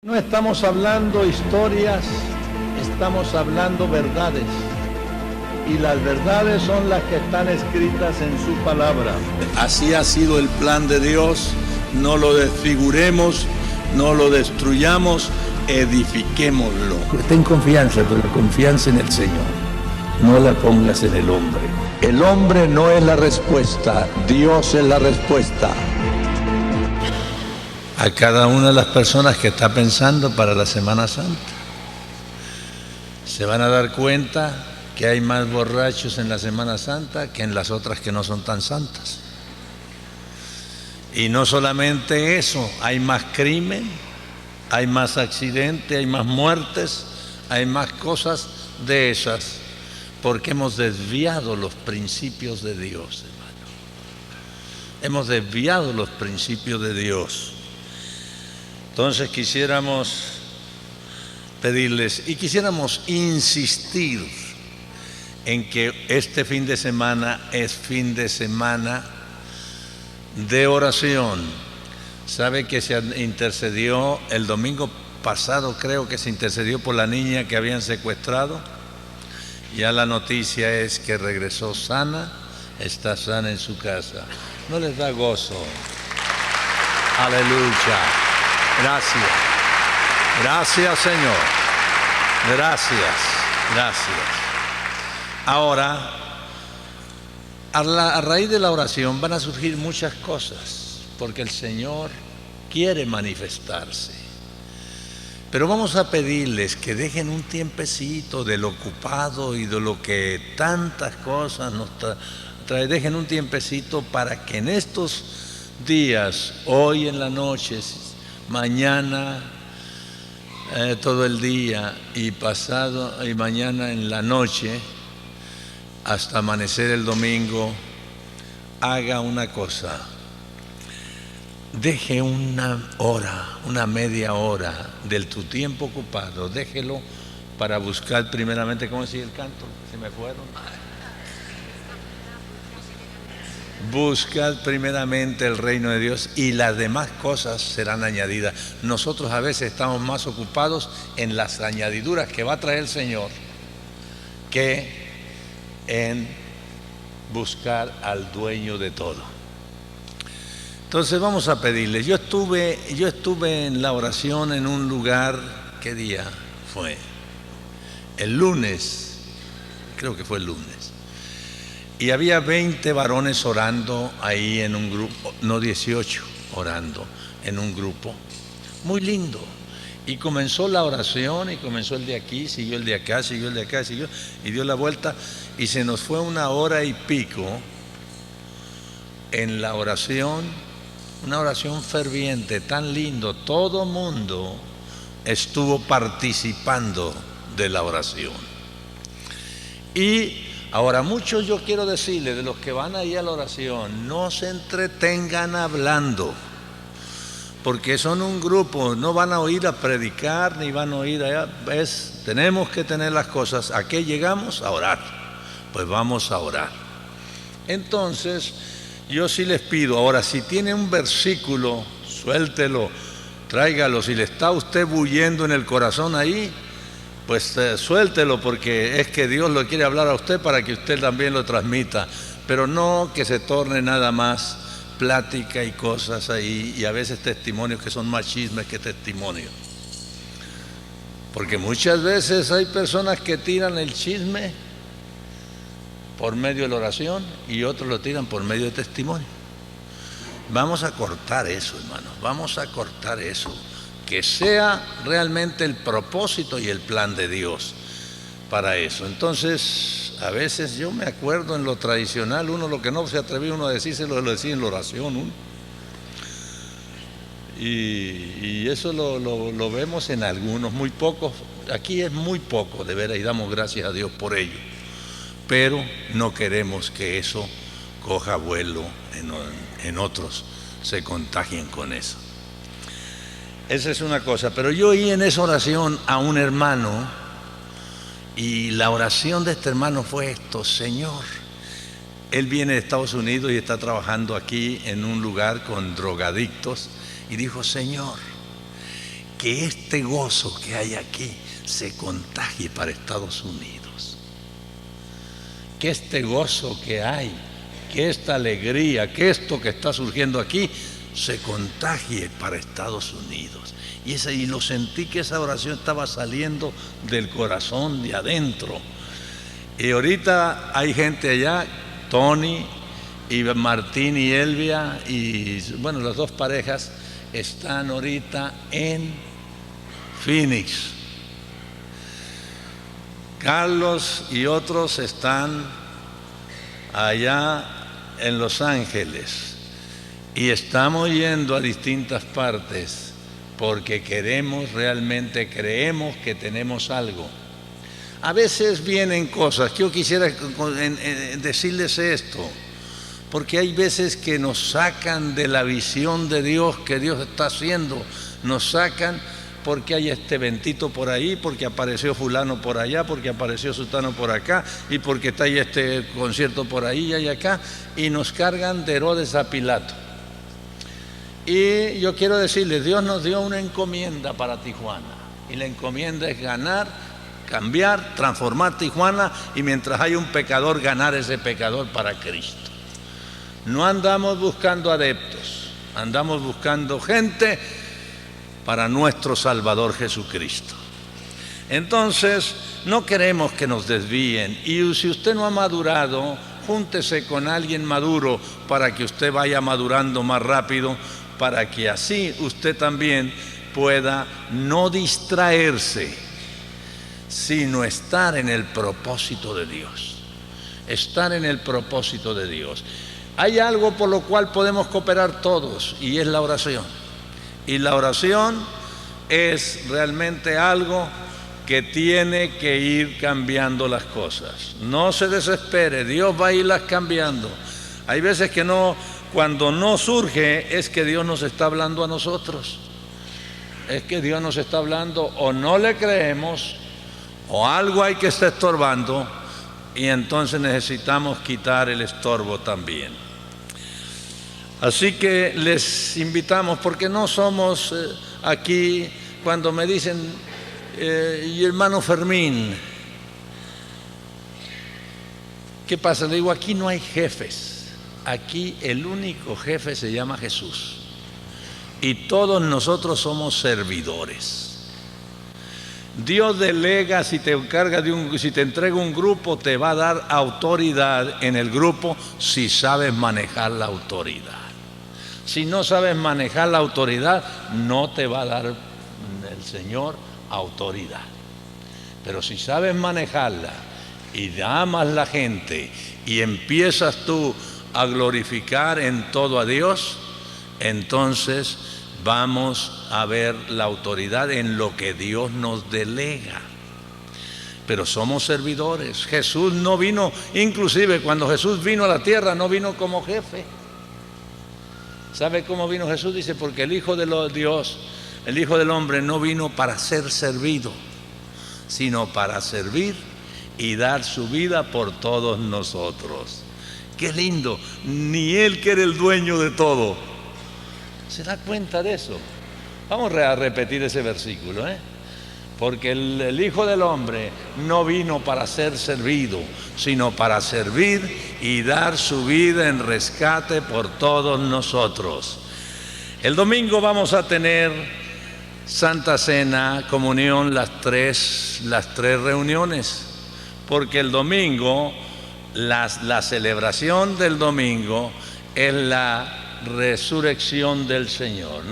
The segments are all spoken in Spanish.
No estamos hablando historias, estamos hablando verdades. Y las verdades son las que están escritas en su palabra. Así ha sido el plan de Dios. No lo desfiguremos, no lo destruyamos, edifiquémoslo. Ten confianza, pero confianza en el Señor. No la pongas en el hombre. El hombre no es la respuesta, Dios es la respuesta. A cada una de las personas que está pensando para la Semana Santa, se van a dar cuenta que hay más borrachos en la Semana Santa que en las otras que no son tan santas. Y no solamente eso, hay más crimen, hay más accidentes, hay más muertes, hay más cosas de esas, porque hemos desviado los principios de Dios, hermano. Hemos desviado los principios de Dios. Entonces quisiéramos pedirles y quisiéramos insistir en que este fin de semana es fin de semana de oración. Sabe que se intercedió el domingo pasado, creo que se intercedió por la niña que habían secuestrado. Ya la noticia es que regresó sana, está sana en su casa. ¿No les da gozo? Aleluya. Gracias. Gracias, Señor. Gracias. Gracias. Ahora, a raíz de la oración van a surgir muchas cosas, porque el Señor quiere manifestarse. Pero vamos a pedirles que dejen un tiempecito del ocupado y de lo que tantas cosas nos trae. Dejen un tiempecito para que en estos días, hoy en la noche, mañana todo el día y pasado y mañana en la noche, hasta amanecer el domingo, haga una cosa. Deje una hora, una media hora de tu tiempo ocupado, déjelo para buscar primeramente, ¿cómo decía el canto? ¿Se me fueron? Buscad primeramente el reino de Dios y las demás cosas serán añadidas. Nosotros a veces estamos más ocupados en las añadiduras que va a traer el Señor que en buscar al dueño de todo. Entonces vamos a pedirle. Yo estuve en la oración en un lugar, ¿qué día fue? El lunes, creo que fue el lunes. Y había 20 varones orando ahí en un grupo, no 18, orando en un grupo. Muy lindo. Y comenzó la oración y comenzó el de aquí, siguió el de acá, siguió el de acá, siguió y dio la vuelta y se nos fue una hora y pico en la oración, una oración ferviente, tan lindo. Todo mundo estuvo participando de la oración. Y ahora muchos, yo quiero decirles, de los que van ahí a la oración, no se entretengan hablando, porque son un grupo, no van a oír a predicar, ni van a oír allá. Tenemos que tener las cosas. ¿A qué llegamos? A orar. Pues vamos a orar. Entonces, yo sí les pido, ahora, si tiene un versículo, suéltelo, tráigalo. Si le está usted bulliendo en el corazón ahí, pues suéltelo, porque es que Dios lo quiere hablar a usted para que usted también lo transmita, pero no que se torne nada más plática y cosas ahí, y a veces testimonios que son más chismes que testimonios. Porque muchas veces hay personas que tiran el chisme por medio de la oración y otros lo tiran por medio de testimonio. Vamos a cortar eso, hermanos, vamos a cortar eso. Que sea realmente el propósito y el plan de Dios para eso. Entonces, a veces yo me acuerdo en lo tradicional, uno lo que no se atrevía uno a decírselo, lo decía en la oración uno. Y eso lo vemos en algunos, muy pocos. Aquí es muy poco, de veras, y damos gracias a Dios por ello. Pero no queremos que eso coja vuelo en otros, se contagien con eso. Esa es una cosa, pero yo oí en esa oración a un hermano y la oración de este hermano fue esto: Señor, él viene de Estados Unidos y está trabajando aquí en un lugar con drogadictos y dijo: Señor, que este gozo que hay aquí se contagie para Estados Unidos. Que este gozo que hay, que esta alegría, que esto que está surgiendo aquí se contagie para Estados Unidos. Y lo sentí que esa oración estaba saliendo del corazón de adentro. Y ahorita hay gente allá, Tony y Martín y Elvia, y bueno, las dos parejas están ahorita en Phoenix. Carlos y otros están allá en Los Ángeles. Y estamos yendo a distintas partes porque realmente creemos que tenemos algo. A veces vienen cosas que yo quisiera decirles esto, porque hay veces que nos sacan de la visión de Dios que Dios está haciendo, nos sacan porque hay este eventito por ahí, porque apareció fulano por allá, porque apareció sultano por acá, y porque está ahí este concierto por ahí y acá, y nos cargan de Herodes a Pilato. Y yo quiero decirles, Dios nos dio una encomienda para Tijuana, y la encomienda es ganar, cambiar, transformar Tijuana, y mientras hay un pecador, ganar ese pecador para Cristo. No andamos buscando adeptos, andamos buscando gente para nuestro Salvador Jesucristo. Entonces, no queremos que nos desvíen, y si usted no ha madurado, júntese con alguien maduro para que usted vaya madurando más rápido, para que así usted también pueda no distraerse, sino estar en el propósito de Dios. Estar en el propósito de Dios. Hay algo por lo cual podemos cooperar todos, y es la oración. Y la oración es realmente algo que tiene que ir cambiando las cosas. No se desespere, Dios va a irlas cambiando. Hay veces que cuando no surge, es que Dios nos está hablando a nosotros. Es que Dios nos está hablando, o no le creemos, o algo hay que estar estorbando, y entonces necesitamos quitar el estorbo también. Así que les invitamos, porque no somos aquí, cuando me dicen, y hermano Fermín, ¿qué pasa? Le digo, aquí no hay jefes. Aquí el único jefe se llama Jesús, y todos nosotros somos servidores. Dios delega, si te entrega un grupo, te va a dar autoridad en el grupo si sabes manejar la autoridad. Si no sabes manejar la autoridad, no te va a dar el Señor autoridad. Pero si sabes manejarla y amas la gente y empiezas tú a glorificar en todo a Dios, entonces vamos a ver la autoridad en lo que Dios nos delega. Pero somos servidores. Jesús no vino, inclusive cuando Jesús vino a la tierra, no vino como jefe. ¿Sabe cómo vino Jesús? Dice, porque el Hijo de Dios, el Hijo del Hombre, no vino para ser servido, sino para servir y dar su vida por todos nosotros. ¡Qué lindo! Ni Él, que era el dueño de todo, se da cuenta de eso. Vamos a repetir ese versículo, porque el Hijo del Hombre no vino para ser servido, sino para servir y dar su vida en rescate por todos nosotros. El domingo vamos a tener Santa Cena, comunión, las tres reuniones, porque el domingo, la celebración del domingo es la resurrección del Señor,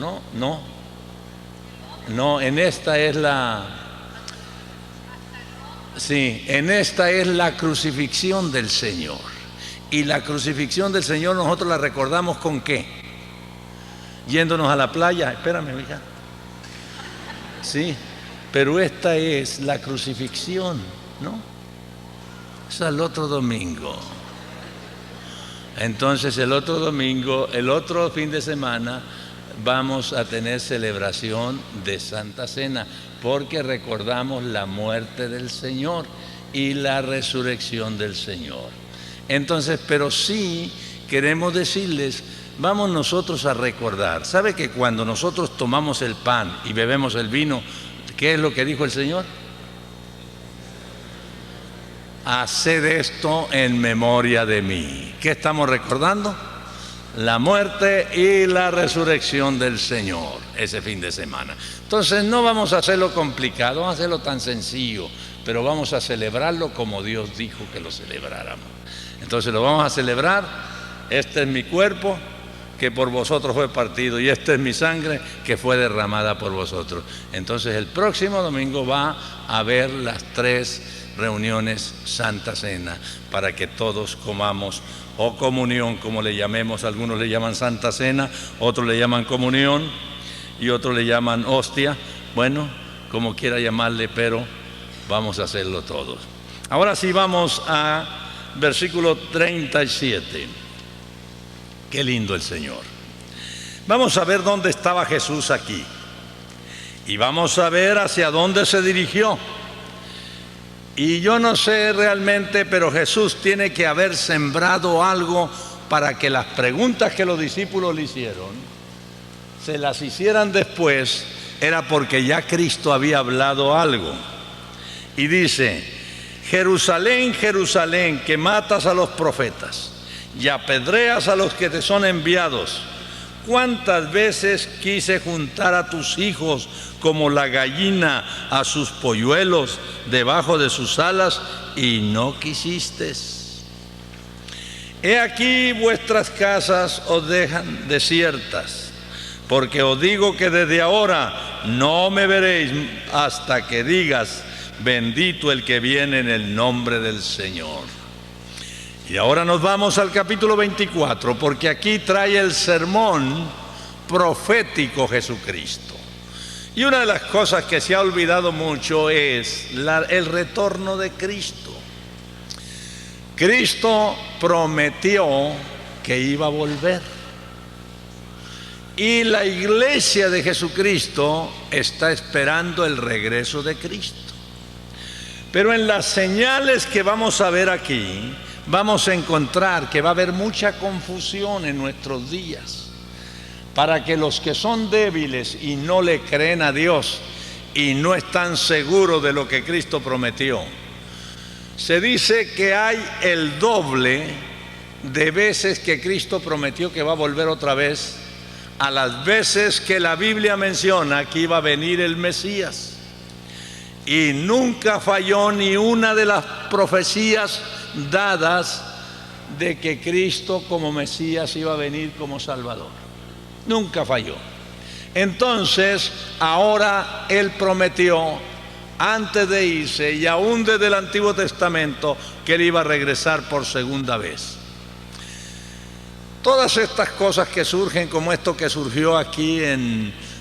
No, en esta es en esta es la crucifixión del Señor. Y la crucifixión del Señor nosotros la recordamos ¿con qué? Yéndonos a la playa. Espérame, hija. Sí, pero esta es la crucifixión, ¿no? Es el otro domingo. Entonces el otro domingo, el otro fin de semana, vamos a tener celebración de Santa Cena, porque recordamos la muerte del Señor y la resurrección del Señor. Entonces, pero sí queremos decirles vamos nosotros a recordar. ¿Sabe que cuando nosotros tomamos el pan y bebemos el vino, qué es lo que dijo el Señor? Haced esto en memoria de mí. ¿Qué estamos recordando? La muerte y la resurrección del Señor ese fin de semana. Entonces no vamos a hacerlo complicado, vamos a hacerlo tan sencillo, pero vamos a celebrarlo como Dios dijo que lo celebráramos. Entonces lo vamos a celebrar. Este es mi cuerpo que por vosotros fue partido y esta es mi sangre que fue derramada por vosotros. Entonces el próximo domingo va a haber las 3 reuniones Santa Cena para que todos comamos, o comunión como le llamemos. Algunos le llaman Santa Cena, otros le llaman comunión y otros le llaman hostia. Bueno, como quiera llamarle, pero vamos a hacerlo todos. Ahora sí vamos a versículo 37. Qué lindo el Señor. Vamos a ver dónde estaba Jesús aquí y vamos a ver hacia dónde se dirigió. Y yo no sé realmente, pero Jesús tiene que haber sembrado algo para que las preguntas que los discípulos le hicieron se las hicieran después. Era porque ya Cristo había hablado algo. Y dice: Jerusalén, Jerusalén, que matas a los profetas y apedreas a los que te son enviados. ¿Cuántas veces quise juntar a tus hijos como la gallina a sus polluelos debajo de sus alas y no quisiste? He aquí vuestras casas os dejan desiertas, porque os digo que desde ahora no me veréis hasta que digas: bendito el que viene en el nombre del Señor. Y ahora nos vamos al capítulo 24, porque aquí trae el sermón profético Jesucristo. Y una de las cosas que se ha olvidado mucho es el retorno de Cristo. Cristo prometió que iba a volver. Y la iglesia de Jesucristo está esperando el regreso de Cristo. Pero en las señales que vamos a ver aquí, vamos a encontrar que va a haber mucha confusión en nuestros días, para que los que son débiles y no le creen a Dios y no están seguros de lo que Cristo prometió. Se dice que hay el doble de veces que Cristo prometió que va a volver otra vez a las veces que la Biblia menciona que iba a venir el Mesías. Y nunca falló ni una de las profecías dadas de que Cristo como Mesías iba a venir como Salvador. Nunca falló. Entonces, ahora Él prometió, antes de irse y aún desde el Antiguo Testamento, que Él iba a regresar por segunda vez. Todas estas cosas que surgen, como esto que surgió aquí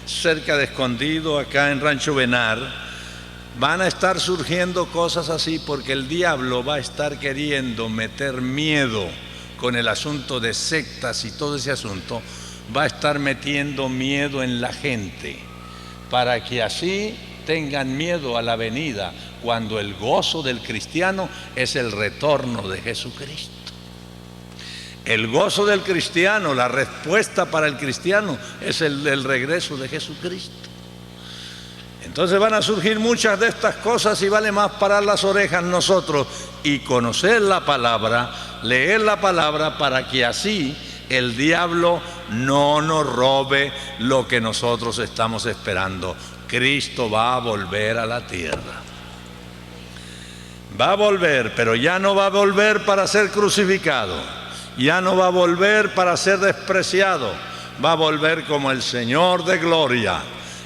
cerca de Escondido, acá en Rancho Benar, van a estar surgiendo cosas así porque el diablo va a estar queriendo meter miedo con el asunto de sectas y todo ese asunto. Va a estar metiendo miedo en la gente para que así tengan miedo a la venida, cuando el gozo del cristiano es el retorno de Jesucristo. El gozo del cristiano, la respuesta para el cristiano es el regreso de Jesucristo. Entonces van a surgir muchas de estas cosas y vale más parar las orejas nosotros y conocer la palabra, leer la palabra, para que así el diablo no nos robe lo que nosotros estamos esperando. Cristo va a volver a la tierra. Va a volver, pero ya no va a volver para ser crucificado, ya no va a volver para ser despreciado, va a volver como el Señor de gloria,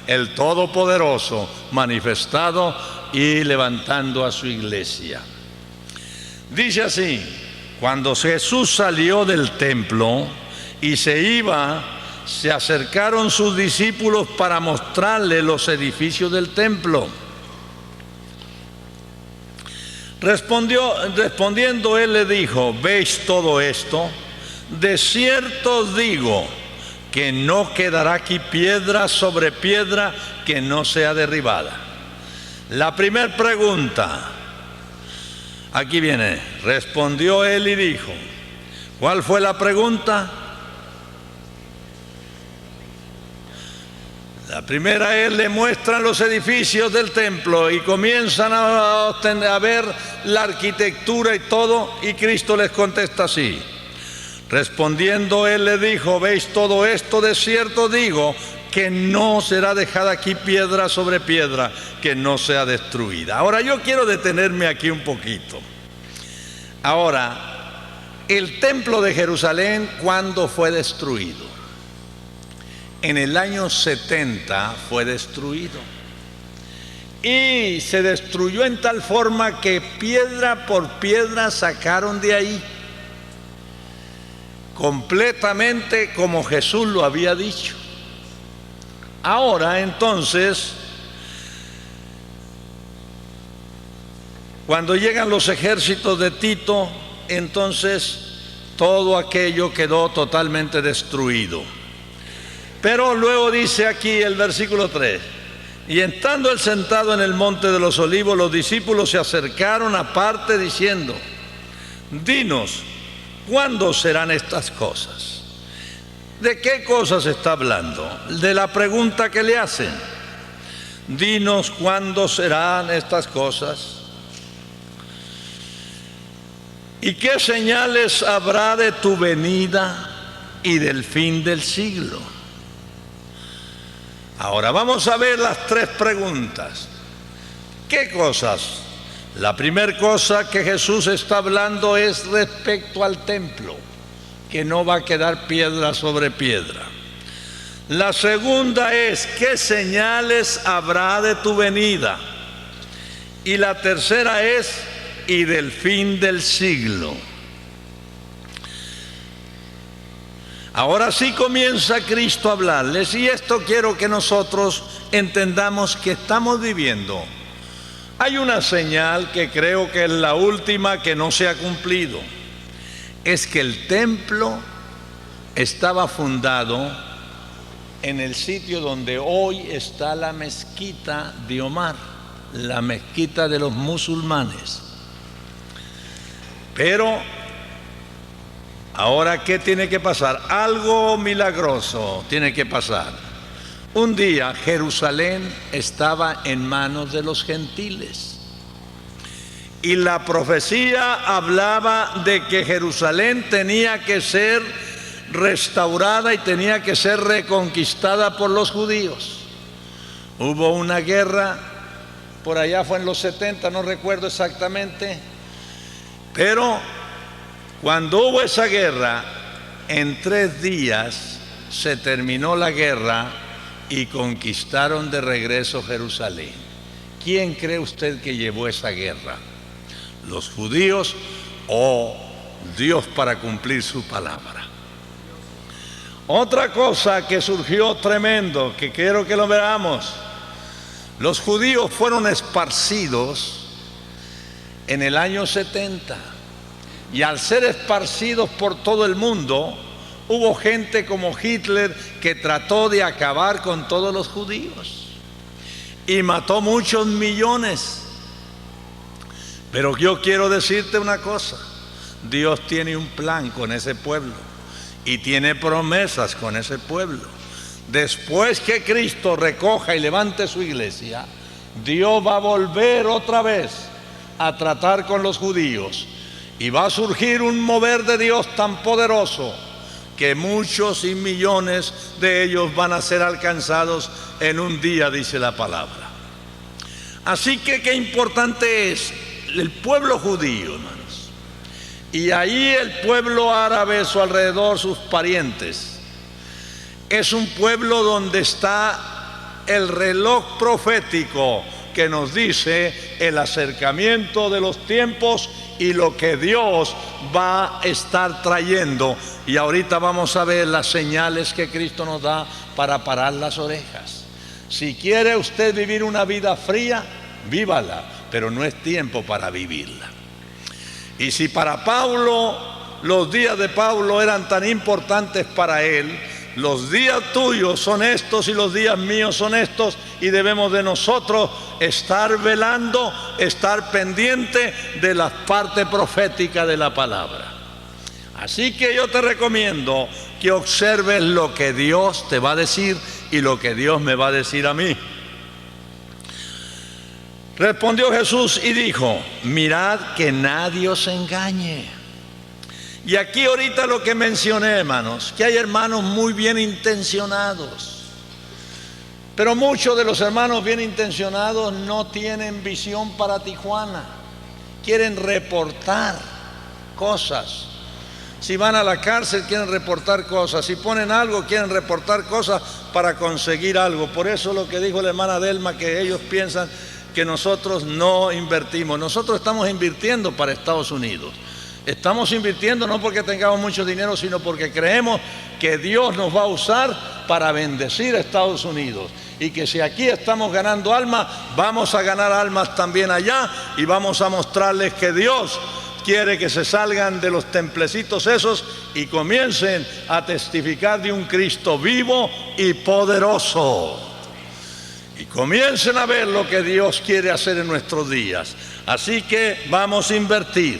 el Todopoderoso, manifestado y levantando a su iglesia. Dice así: cuando Jesús salió del templo y se iba, se acercaron sus discípulos para mostrarle los edificios del templo. Respondiendo él le dijo: ¿veis todo esto? De cierto os digo que no quedará aquí piedra sobre piedra que no sea derribada. La primera pregunta, aquí viene. Respondió él y dijo. ¿Cuál fue la pregunta? La primera es, le muestran los edificios del templo y comienzan a ver la arquitectura y todo, y Cristo les contesta así. Respondiendo él le dijo, ¿veis todo esto? De cierto digo que no será dejada aquí piedra sobre piedra que no sea destruida. Ahora yo quiero detenerme aquí un poquito. Ahora, el templo de Jerusalén, ¿cuándo fue destruido? En el año 70 fue destruido. Y se destruyó en tal forma que piedra por piedra sacaron de ahí, completamente como Jesús lo había dicho. Ahora entonces, cuando llegan los ejércitos de Tito, entonces todo aquello quedó totalmente destruido. Pero luego dice aquí el versículo 3, y estando él sentado en el monte de los olivos, los discípulos se acercaron aparte diciendo, dinos, ¿cuándo serán estas cosas? ¿De qué cosas está hablando? De la pregunta que le hacen. Dinos, ¿cuándo serán estas cosas? ¿Y qué señales habrá de tu venida y del fin del siglo? Ahora vamos a ver las tres preguntas. ¿Qué cosas? La primera cosa que Jesús está hablando es respecto al templo, que no va a quedar piedra sobre piedra. La segunda es, ¿qué señales habrá de tu venida? Y la tercera es, y del fin del siglo. Ahora sí comienza Cristo a hablarles, y esto quiero que nosotros entendamos que estamos viviendo. Hay una señal que creo que es la última que no se ha cumplido. Es que el templo estaba fundado en el sitio donde hoy está la mezquita de Omar, la mezquita de los musulmanes. Pero ahora, ¿qué tiene que pasar? Algo milagroso tiene que pasar. Un día Jerusalén estaba en manos de los gentiles y la profecía hablaba de que Jerusalén tenía que ser restaurada y tenía que ser reconquistada por los judíos. Hubo una guerra, por allá fue en los 70, no recuerdo exactamente, pero cuando hubo esa guerra, en 3 días se terminó la guerra y conquistaron de regreso Jerusalén. ¿Quién cree usted que llevó esa guerra? ¿Los judíos o Dios para cumplir su palabra? Otra cosa que surgió tremendo, que quiero que lo veamos. Los judíos fueron esparcidos en el año 70. Y al ser esparcidos por todo el mundo, hubo gente como Hitler que trató de acabar con todos los judíos y mató muchos millones. Pero yo quiero decirte una cosa, Dios tiene un plan con ese pueblo y tiene promesas con ese pueblo. Después que Cristo recoja y levante su iglesia, Dios va a volver otra vez a tratar con los judíos. Y va a surgir un mover de Dios tan poderoso que muchos y millones de ellos van a ser alcanzados en un día, dice la palabra. Así que qué importante es el pueblo judío, hermanos. Y ahí el pueblo árabe, su alrededor, sus parientes. Es un pueblo donde está el reloj profético que nos dice el acercamiento de los tiempos y lo que Dios va a estar trayendo. Y ahorita vamos a ver las señales que Cristo nos da para parar las orejas. Si quiere usted vivir una vida fría, vívala, pero no es tiempo para vivirla. Y si para Pablo los días de Pablo eran tan importantes para él, los días tuyos son estos y los días míos son estos, y debemos de nosotros estar velando, estar pendiente de la parte profética de la palabra. Así que yo te recomiendo que observes lo que Dios te va a decir y lo que Dios me va a decir a mí. Respondió Jesús y dijo: mirad que nadie os engañe. Y aquí ahorita lo que mencioné, hermanos, que hay hermanos muy bien intencionados, pero muchos de los hermanos bien intencionados no tienen visión para Tijuana. Quieren reportar cosas. Si van a la cárcel quieren reportar cosas, si ponen algo quieren reportar cosas para conseguir algo. Por eso lo que dijo la hermana Delma, que ellos piensan que nosotros no invertimos. Nosotros estamos invirtiendo para Estados Unidos. Estamos invirtiendo no porque tengamos mucho dinero, sino porque creemos que Dios nos va a usar para bendecir a Estados Unidos. Y que si aquí estamos ganando almas, vamos a ganar almas también allá, y vamos a mostrarles que Dios quiere que se salgan de los templecitos esos y comiencen a testificar de un Cristo vivo y poderoso. Y comiencen a ver lo que Dios quiere hacer en nuestros días. Así que vamos a invertir.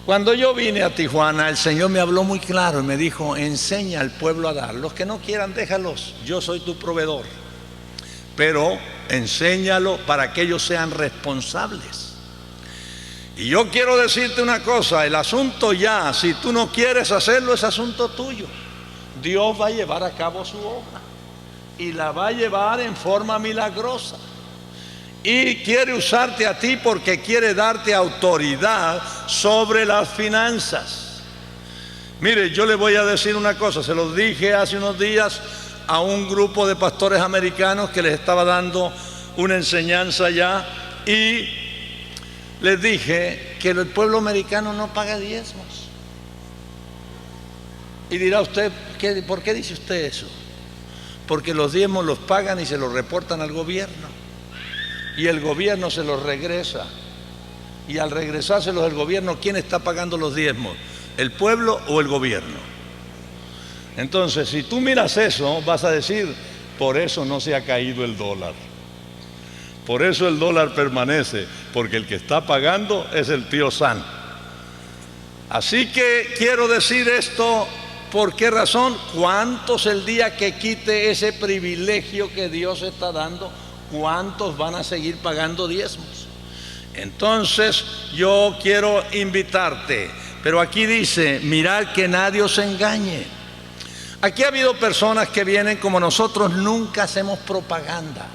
Cuando yo vine a Tijuana, el Señor me habló muy claro y me dijo: enseña al pueblo a dar. Los que no quieran, déjalos. Yo soy tu proveedor. Pero enséñalo para que ellos sean responsables. Y yo quiero decirte una cosa: el asunto ya, si tú no quieres hacerlo, es asunto tuyo. Dios va a llevar a cabo su obra y la va a llevar en forma milagrosa. Y quiere usarte a ti porque quiere darte autoridad sobre las finanzas. Mire, yo le voy a decir una cosa, se los dije hace unos días a un grupo de pastores americanos que les estaba dando una enseñanza allá, y les dije que el pueblo americano no paga diezmos. Y dirá usted, ¿por qué dice usted eso? Porque los diezmos los pagan y se los reportan al gobierno. Y el gobierno se los regresa. Y al regresárselos al gobierno, ¿quién está pagando los diezmos? ¿El pueblo o el gobierno? Entonces, si tú miras eso, vas a decir: por eso no se ha caído el dólar. Por eso el dólar permanece, porque el que está pagando es el tío San. Así que quiero decir esto, ¿por qué razón? ¿Cuántos el día que quite ese privilegio que Dios está dando, cuántos van a seguir pagando diezmos? Entonces yo quiero invitarte, pero aquí dice: mirad que nadie os engañe. Aquí ha habido personas que vienen, como nosotros nunca hacemos propaganda.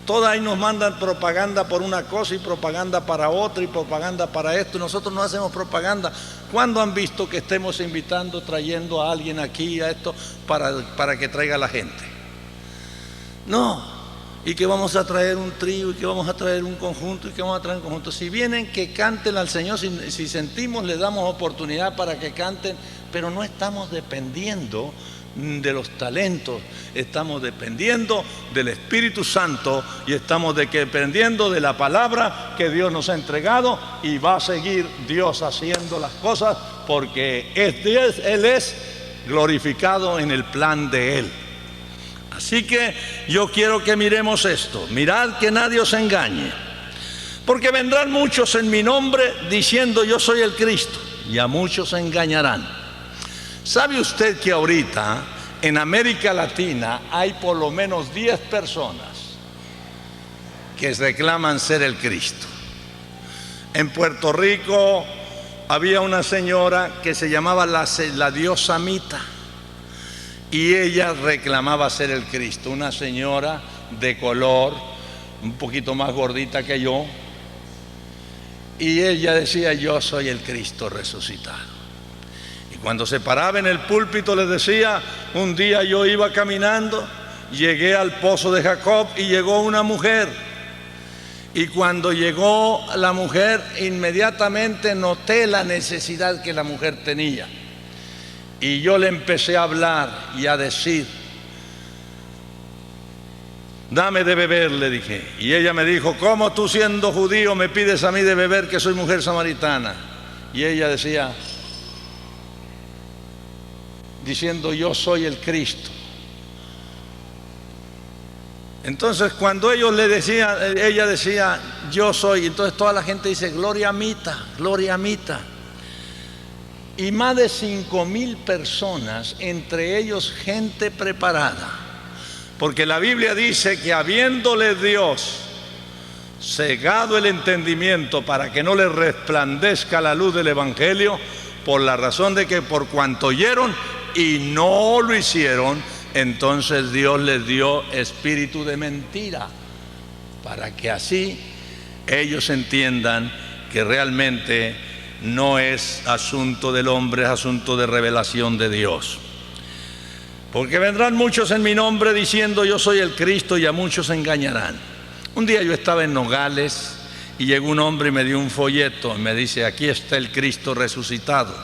Todas ahí nos mandan propaganda por una cosa y propaganda para otra y propaganda para esto. Nosotros no hacemos propaganda. ¿Cuándo han visto que estemos invitando, trayendo a alguien aquí a esto para que traiga a la gente? No. Y que vamos a traer un trío, y que vamos a traer un conjunto, y que vamos a traer un conjunto. Si vienen, que canten al Señor. Si sentimos, les damos oportunidad para que canten, pero no estamos dependiendo de los talentos, estamos dependiendo del Espíritu Santo y estamos dependiendo de la palabra que Dios nos ha entregado, y va a seguir Dios haciendo las cosas porque Él es glorificado en el plan de Él. Así que yo quiero que miremos esto: mirad que nadie os engañe, porque vendrán muchos en mi nombre diciendo: yo soy el Cristo, y a muchos engañarán. ¿Sabe usted que ahorita en América Latina hay por lo menos 10 personas que reclaman ser el Cristo? En Puerto Rico había una señora que se llamaba la diosa Mita, y ella reclamaba ser el Cristo. Una señora de color, un poquito más gordita que yo, y ella decía: yo soy el Cristo resucitado. Cuando se paraba en el púlpito les decía: un día yo iba caminando, llegué al pozo de Jacob y llegó una mujer. Y cuando llegó la mujer, inmediatamente noté la necesidad que la mujer tenía. Y yo le empecé a hablar y a decir: dame de beber, le dije. Y ella me dijo: ¿cómo tú, siendo judío, me pides a mí de beber, que soy mujer samaritana? Y ella decía, diciendo: yo soy el Cristo. Entonces cuando ellos le decían, ella decía: yo soy, entonces toda la gente dice: gloria a Mita, gloria a Mita. y más de 5,000 personas, entre ellos gente preparada. Porque la Biblia dice que habiéndole Dios cegado el entendimiento para que no le resplandezca la luz del Evangelio, por la razón de que por cuanto oyeron y no lo hicieron, entonces Dios les dio espíritu de mentira, para que así ellos entiendan que realmente no es asunto del hombre, es asunto de revelación de Dios. Porque vendrán muchos en mi nombre diciendo yo soy el Cristo, y a muchos engañarán. Un día yo estaba en Nogales y llegó un hombre y me dio un folleto y me dice: aquí está el Cristo resucitado.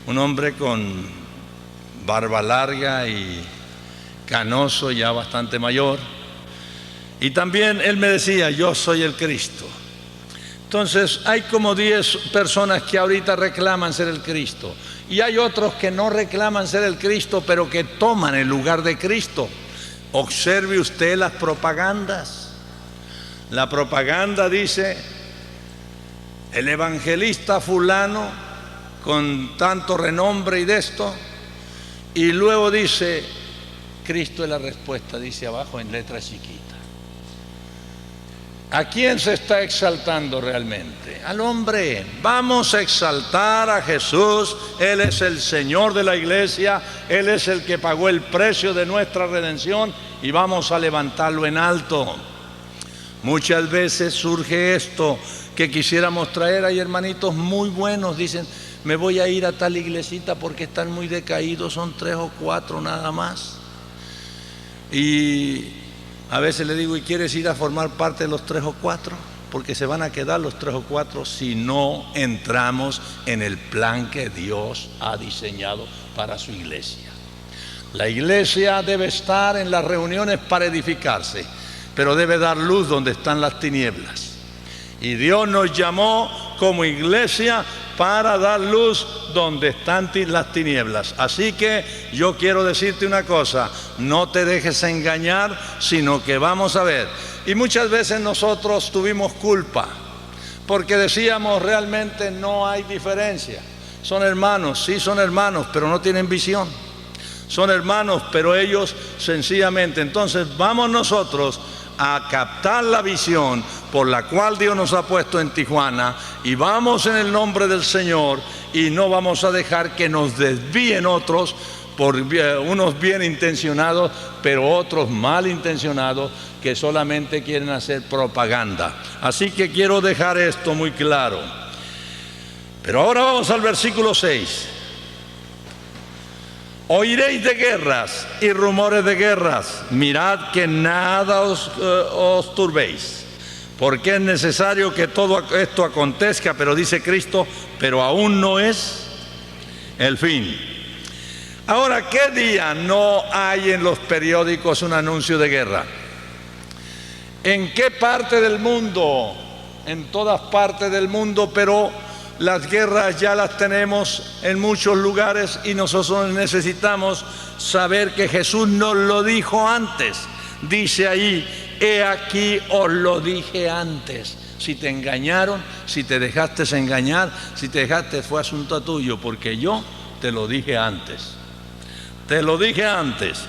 Un hombre con barba larga y canoso, ya bastante mayor. Y también él me decía: yo soy el Cristo. Entonces hay como 10 personas que ahorita reclaman ser el Cristo, y hay otros que no reclaman ser el Cristo, pero que toman el lugar de Cristo. Observe usted las propagandas. La propaganda dice: el evangelista fulano con tanto renombre y de esto, y luego dice: Cristo es la respuesta, dice abajo en letra chiquita. ¿A quién se está exaltando realmente? Al hombre. Vamos a exaltar a Jesús. Él es el Señor de la iglesia, Él es el que pagó el precio de nuestra redención, y vamos a levantarlo en alto. Muchas veces surge esto que quisiéramos traer. Hay hermanitos muy buenos, dicen: me voy a ir a tal iglesita porque están muy decaídos, son 3 o 4 nada más. Y a veces le digo: ¿y quieres ir a formar parte de los 3 o 4? Porque se van a quedar los 3 o 4 si no entramos en el plan que Dios ha diseñado para su iglesia. La iglesia debe estar en las reuniones para edificarse, pero debe dar luz donde están las tinieblas. Y Dios nos llamó como iglesia para dar luz donde están las tinieblas. Así que yo quiero decirte una cosa: no te dejes engañar, sino que vamos a ver. Y muchas veces nosotros tuvimos culpa, porque decíamos: realmente no hay diferencia. Son hermanos, sí son hermanos, pero no tienen visión. Son hermanos, pero ellos sencillamente. Entonces vamos nosotros a captar la visión por la cual Dios nos ha puesto en Tijuana, y vamos en el nombre del Señor, y no vamos a dejar que nos desvíen otros, por unos bien intencionados, pero otros mal intencionados, que solamente quieren hacer propaganda. Así que quiero dejar esto muy claro. Pero ahora vamos al versículo 6. Oiréis de guerras y rumores de guerras. Mirad que nada os turbéis, porque es necesario que todo esto acontezca, pero dice Cristo, pero aún no es el fin. Ahora, ¿qué día no hay en los periódicos un anuncio de guerra? ¿En qué parte del mundo? En todas partes del mundo, pero las guerras ya las tenemos en muchos lugares, y nosotros necesitamos saber que Jesús nos lo dijo antes. Dice ahí: he aquí os lo dije antes. Si te engañaron, si te dejaste engañar, si te dejaste, fue asunto tuyo, porque yo te lo dije antes. Te lo dije antes.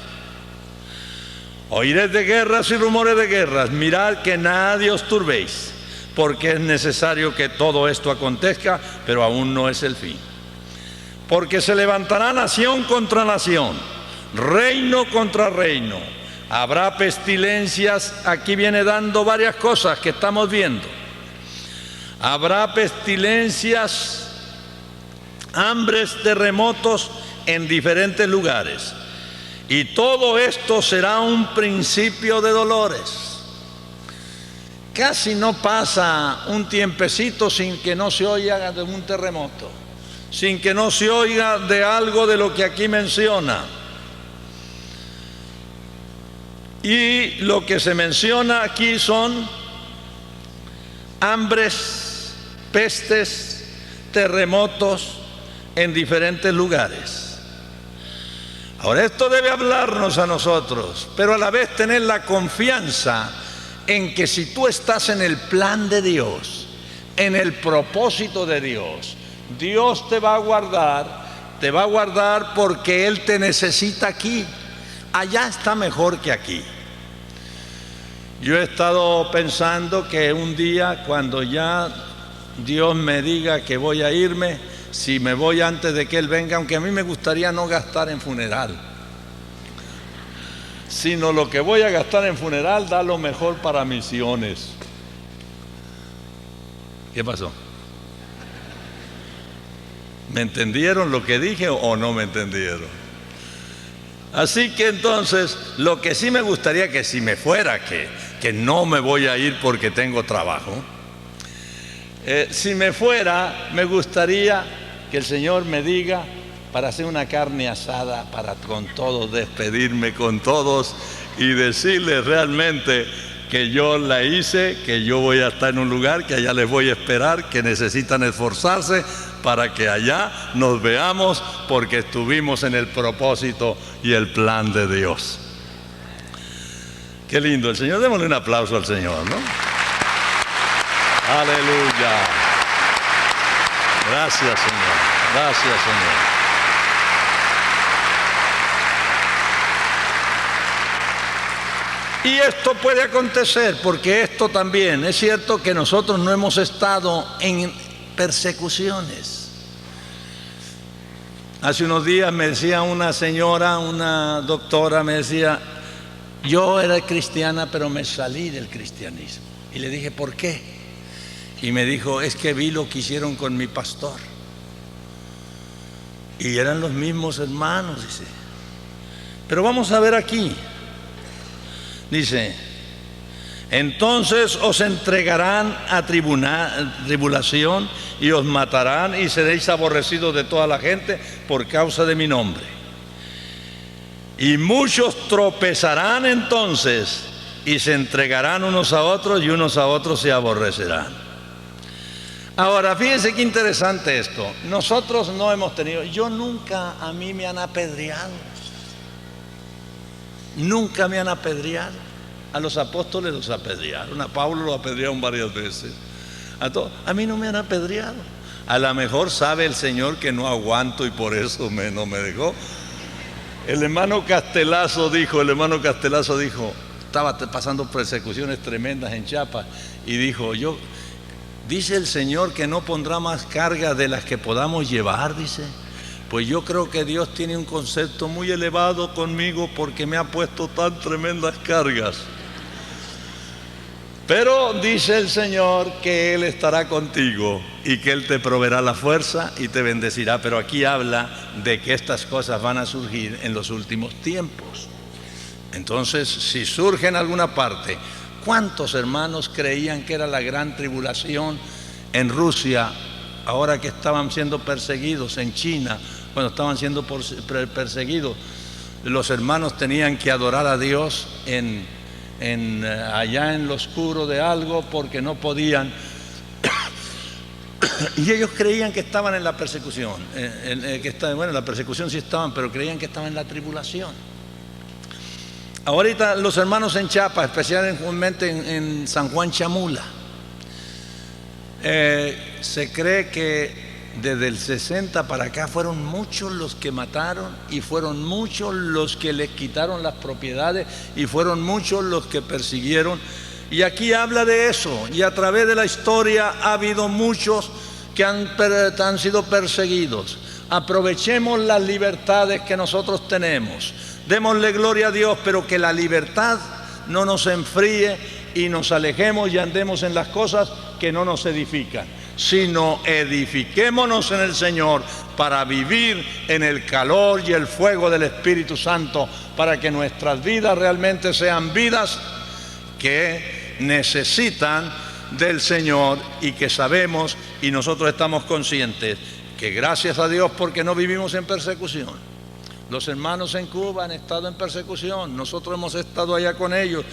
Oiréis de guerras y rumores de guerras. Mirad que nadie os turbéis, porque es necesario que todo esto acontezca, pero aún no es el fin. Porque se levantará nación contra nación, reino contra reino. Habrá pestilencias. Aquí viene dando varias cosas que estamos viendo. Habrá pestilencias, hambres, terremotos en diferentes lugares. Y todo esto será un principio de dolores. Casi no pasa un tiempecito sin que no se oiga de un terremoto, sin que no se oiga de algo de lo que aquí menciona. Y lo que se menciona aquí son hambres, pestes, terremotos en diferentes lugares. Ahora, esto debe hablarnos a nosotros, pero a la vez tener la confianza en que si tú estás en el plan de Dios, en el propósito de Dios, Dios te va a guardar porque Él te necesita aquí. Allá está mejor que aquí. Yo he estado pensando que un día, cuando ya Dios me diga que voy a irme, si me voy antes de que Él venga, aunque a mí me gustaría no gastar en funeral, sino lo que voy a gastar en funeral da lo mejor para misiones. ¿Qué pasó? ¿Me entendieron lo que dije o no me entendieron? Así que entonces, lo que sí me gustaría que si me fuera, que no me voy a ir porque tengo trabajo, si me fuera, me gustaría que el Señor me diga para hacer una carne asada, para con todos, despedirme con todos y decirles realmente que yo la hice, que yo voy a estar en un lugar, que allá les voy a esperar, que necesitan esforzarse para que allá nos veamos porque estuvimos en el propósito y el plan de Dios. Qué lindo el Señor, démosle un aplauso al Señor, ¿no? Aleluya. Gracias, Señor. Gracias, Señor. Y esto puede acontecer porque esto también, es cierto que nosotros no hemos estado en persecuciones. Hace unos días me decía una señora, una doctora, me decía, yo era cristiana pero me salí del cristianismo. Y le dije, ¿por qué? Y me dijo, es que vi lo que hicieron con mi pastor. Y eran los mismos hermanos, dice. Pero vamos a ver aquí. Dice, entonces os entregarán a tribulación y os matarán y seréis aborrecidos de toda la gente por causa de mi nombre. Y muchos tropezarán entonces y se entregarán unos a otros y unos a otros se aborrecerán. Ahora, fíjense qué interesante esto. Nosotros no hemos tenido, a mí me han apedreado. Nunca me han apedreado. A los apóstoles los apedrearon, a Pablo lo apedrearon varias veces. A mí no me han apedreado. A lo mejor sabe el Señor que no aguanto y por eso no me dejó. El hermano Castelazo dijo, estaba pasando persecuciones tremendas en Chiapas y dijo, dice el Señor que no pondrá más cargas de las que podamos llevar, dice. Pues yo creo que Dios tiene un concepto muy elevado conmigo porque me ha puesto tan tremendas cargas. Pero dice el Señor que Él estará contigo y que Él te proveerá la fuerza y te bendecirá. Pero aquí habla de que estas cosas van a surgir en los últimos tiempos. Entonces, si surge en alguna parte, ¿cuántos hermanos creían que era la gran tribulación en Rusia, ahora que estaban siendo perseguidos en China? Cuando estaban siendo perseguidos, los hermanos tenían que adorar a Dios allá en lo oscuro de algo porque no podían. Y ellos creían que estaban en la persecución. En la persecución sí estaban, pero creían que estaban en la tribulación. Ahorita los hermanos en Chiapas, especialmente en San Juan Chamula, se cree que desde el 60 para acá fueron muchos los que mataron y fueron muchos los que les quitaron las propiedades y fueron muchos los que persiguieron. Y aquí habla de eso, y a través de la historia ha habido muchos que han sido perseguidos. Aprovechemos las libertades que nosotros tenemos, démosle gloria a Dios, pero que la libertad no nos enfríe y nos alejemos y andemos en las cosas que no nos edifican, sino edifiquémonos en el Señor para vivir en el calor y el fuego del Espíritu Santo, para que nuestras vidas realmente sean vidas que necesitan del Señor y que sabemos y nosotros estamos conscientes que gracias a Dios porque no vivimos en persecución. Los hermanos en Cuba han estado en persecución, nosotros hemos estado allá con ellos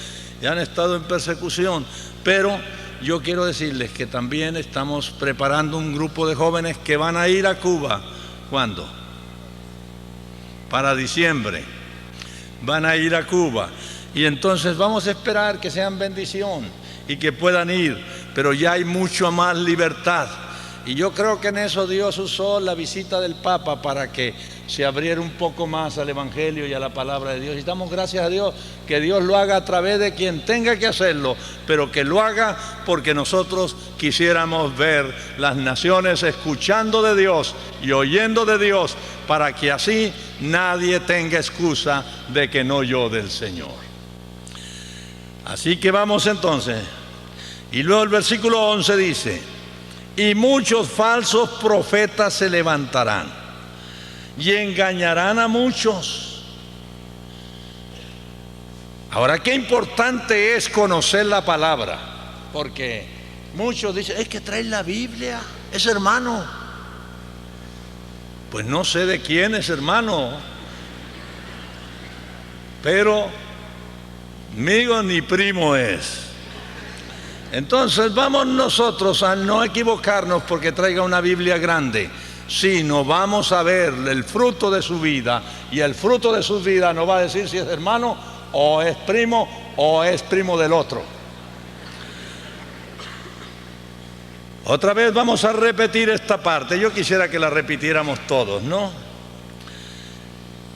y han estado en persecución, pero yo quiero decirles que también estamos preparando un grupo de jóvenes que van a ir a Cuba. ¿Cuándo? Para diciembre. Van a ir a Cuba. Y entonces vamos a esperar que sean bendición y que puedan ir. Pero ya hay mucho más libertad. Y yo creo que en eso Dios usó la visita del Papa para que se abriera un poco más al Evangelio y a la palabra de Dios. Y damos gracias a Dios que Dios lo haga a través de quien tenga que hacerlo, pero que lo haga porque nosotros quisiéramos ver las naciones escuchando de Dios y oyendo de Dios, para que así nadie tenga excusa de que no oyó del Señor. Así que vamos entonces. Y luego el versículo 11 dice: y muchos falsos profetas se levantarán y engañarán a muchos. Ahora, qué importante es conocer la palabra, porque muchos dicen: es que trae la Biblia, es hermano. Pues no sé de quién es hermano, pero amigo ni primo es. Entonces vamos nosotros a no equivocarnos porque traiga una Biblia grande, sino vamos a ver el fruto de su vida, y el fruto de su vida nos va a decir si es hermano o es primo del otro. Otra vez vamos a repetir esta parte. Yo quisiera que la repitiéramos todos, ¿no?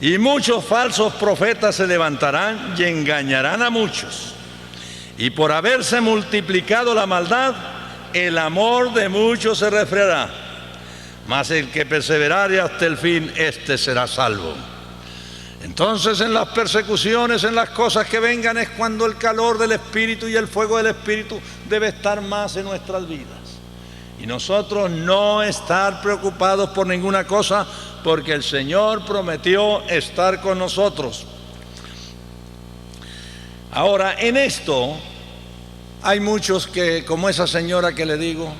Y muchos falsos profetas se levantarán y engañarán a muchos. Y por haberse multiplicado la maldad, el amor de muchos se resfriará. Mas el que perseverare hasta el fin, éste será salvo. Entonces, en las persecuciones, en las cosas que vengan, es cuando el calor del Espíritu y el fuego del Espíritu debe estar más en nuestras vidas. Y nosotros no estar preocupados por ninguna cosa, porque el Señor prometió estar con nosotros. Ahora, en esto hay muchos que, como esa señora que le digo,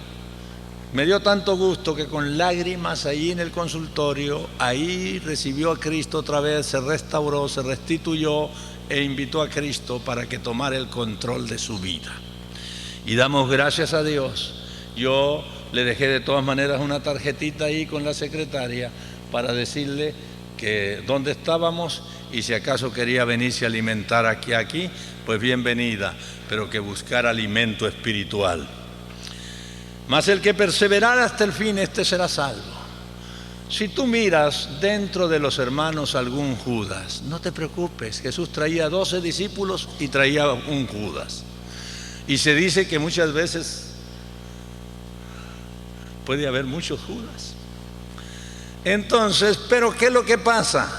me dio tanto gusto que con lágrimas ahí en el consultorio, ahí recibió a Cristo otra vez, se restauró, se restituyó e invitó a Cristo para que tomara el control de su vida. Y damos gracias a Dios. Yo le dejé de todas maneras una tarjetita ahí con la secretaria para decirle que dónde estábamos, y si acaso quería venirse a alimentar aquí, pues bienvenida, pero que buscara alimento espiritual. Mas el que perseverara hasta el fin, este será salvo. Si tú miras dentro de los hermanos algún Judas, no te preocupes, Jesús traía 12 discípulos y traía un Judas. Y se dice que muchas veces puede haber muchos Judas. Entonces, ¿pero qué es lo que pasa?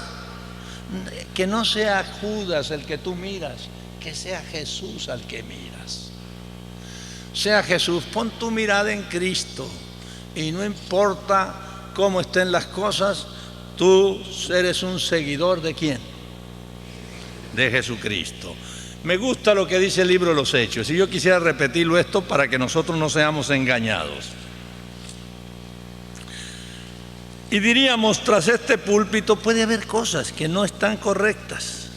Que no sea Judas el que tú miras, que sea Jesús al que miras. Sea Jesús, pon tu mirada en Cristo, y no importa cómo estén las cosas, tú eres un seguidor ¿de quién? De Jesucristo. Me gusta lo que dice el libro de los Hechos, y yo quisiera repetirlo esto para que nosotros no seamos engañados. Y diríamos, tras este púlpito puede haber cosas que no están correctas,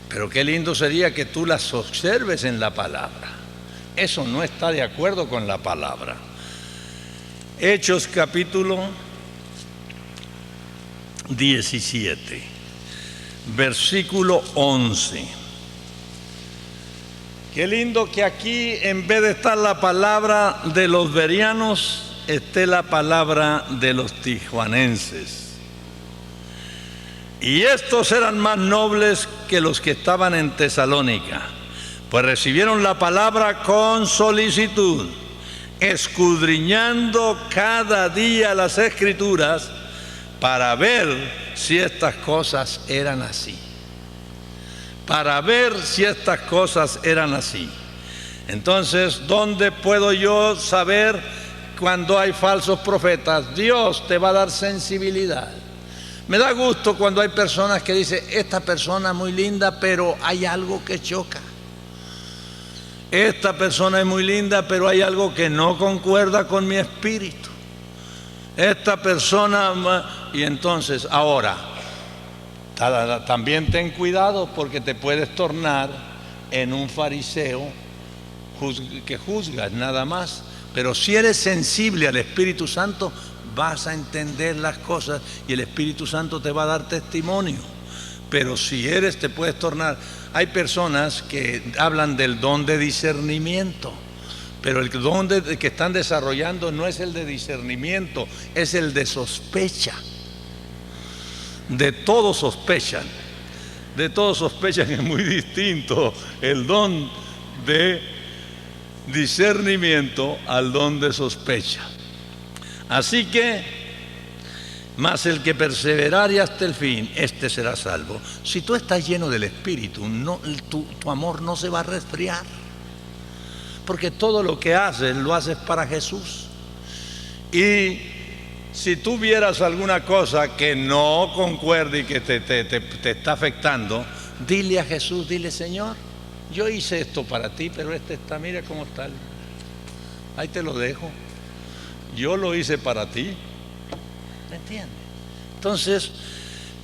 pero qué lindo sería que tú las observes en la palabra. Eso no está de acuerdo con la palabra. Hechos capítulo 17, versículo 11. Qué lindo que aquí, en vez de estar la palabra de los bereanos, esté la palabra de los tijuanenses. Y estos eran más nobles que los que estaban en Tesalónica, pues recibieron la palabra con solicitud, escudriñando cada día las Escrituras para ver si estas cosas eran así. Para ver si estas cosas eran así. Entonces, ¿dónde puedo yo saber cuando hay falsos profetas? Dios te va a dar sensibilidad. Me da gusto cuando hay personas que dicen, esta persona es muy linda, pero hay algo que choca. Esta persona es muy linda, pero hay algo que no concuerda con mi espíritu. Esta persona... Y entonces, ahora, también ten cuidado, porque te puedes tornar en un fariseo que juzgas nada más. Pero si eres sensible al Espíritu Santo, vas a entender las cosas y el Espíritu Santo te va a dar testimonio. Pero si te puedes tornar. Hay personas que hablan del don de discernimiento, Pero el don que están desarrollando no es el de discernimiento, es el de sospecha. De todo sospechan. De todo sospechan. Es muy distinto el don de discernimiento al don de sospecha. Así que, mas el que perseverare hasta el fin, este será salvo. Si tú estás lleno del Espíritu, tu amor no se va a resfriar. Porque todo lo que haces, lo haces para Jesús. Y si tú vieras alguna cosa que no concuerde y que te está afectando, dile a Jesús, dile: Señor, yo hice esto para ti, pero está, mira cómo está. Ahí te lo dejo. Yo lo hice para ti. ¿Me entiendes? Entonces,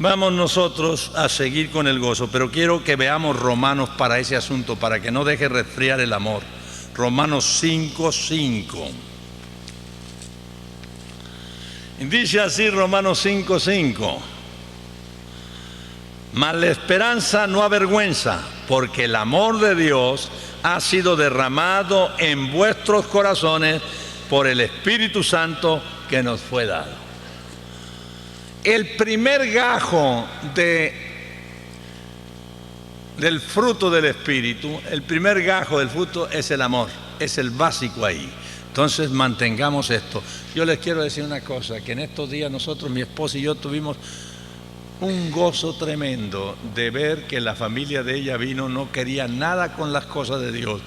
vamos nosotros a seguir con el gozo, pero quiero que veamos Romanos para ese asunto, para que no deje resfriar el amor. Romanos 5:5. Dice así Romanos 5:5: mas la esperanza no avergüenza, porque el amor de Dios ha sido derramado en vuestros corazones por el Espíritu Santo que nos fue dado. El primer gajo del fruto del Espíritu, el primer gajo del fruto es el amor, es el básico ahí. Entonces mantengamos esto. Yo les quiero decir una cosa, que en estos días nosotros, mi esposa y yo, tuvimos un gozo tremendo de ver que la familia de ella vino, no quería nada con las cosas de Dios.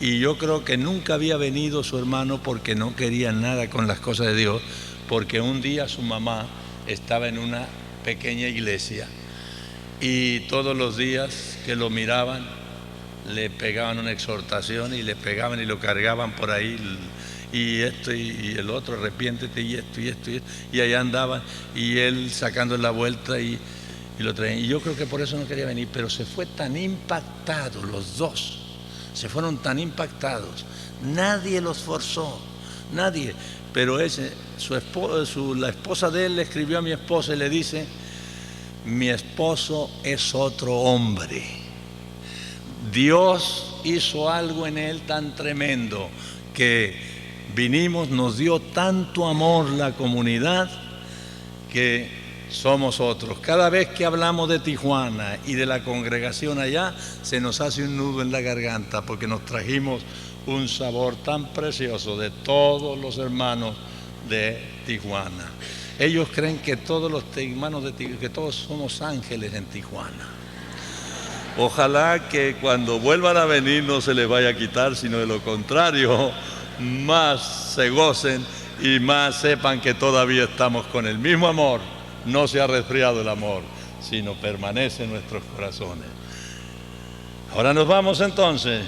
Y yo creo que nunca había venido su hermano porque no quería nada con las cosas de Dios, porque un día su mamá estaba en una pequeña iglesia y todos los días que lo miraban le pegaban una exhortación y le pegaban y lo cargaban por ahí, y esto y el otro, arrepiéntete, y esto y esto y allá andaban, y él sacando la vuelta y lo traían. Y yo creo que por eso no quería venir, pero se fue tan impactado, los dos se fueron tan impactados, nadie los forzó, nadie. Pero la esposa de él le escribió a mi esposa y le dice: mi esposo es otro hombre. Dios hizo algo en él tan tremendo que vinimos, nos dio tanto amor la comunidad que somos otros. Cada vez que hablamos de Tijuana y de la congregación allá, se nos hace un nudo en la garganta porque nos trajimos un sabor tan precioso de todos los hermanos de Tijuana. Ellos creen que todos los hermanos de Tijuana, que todos somos ángeles en Tijuana. Ojalá que cuando vuelvan a venir no se les vaya a quitar, sino de lo contrario, más se gocen y más sepan que todavía estamos con el mismo amor. No se ha resfriado el amor, sino permanece en nuestros corazones. Ahora nos vamos entonces.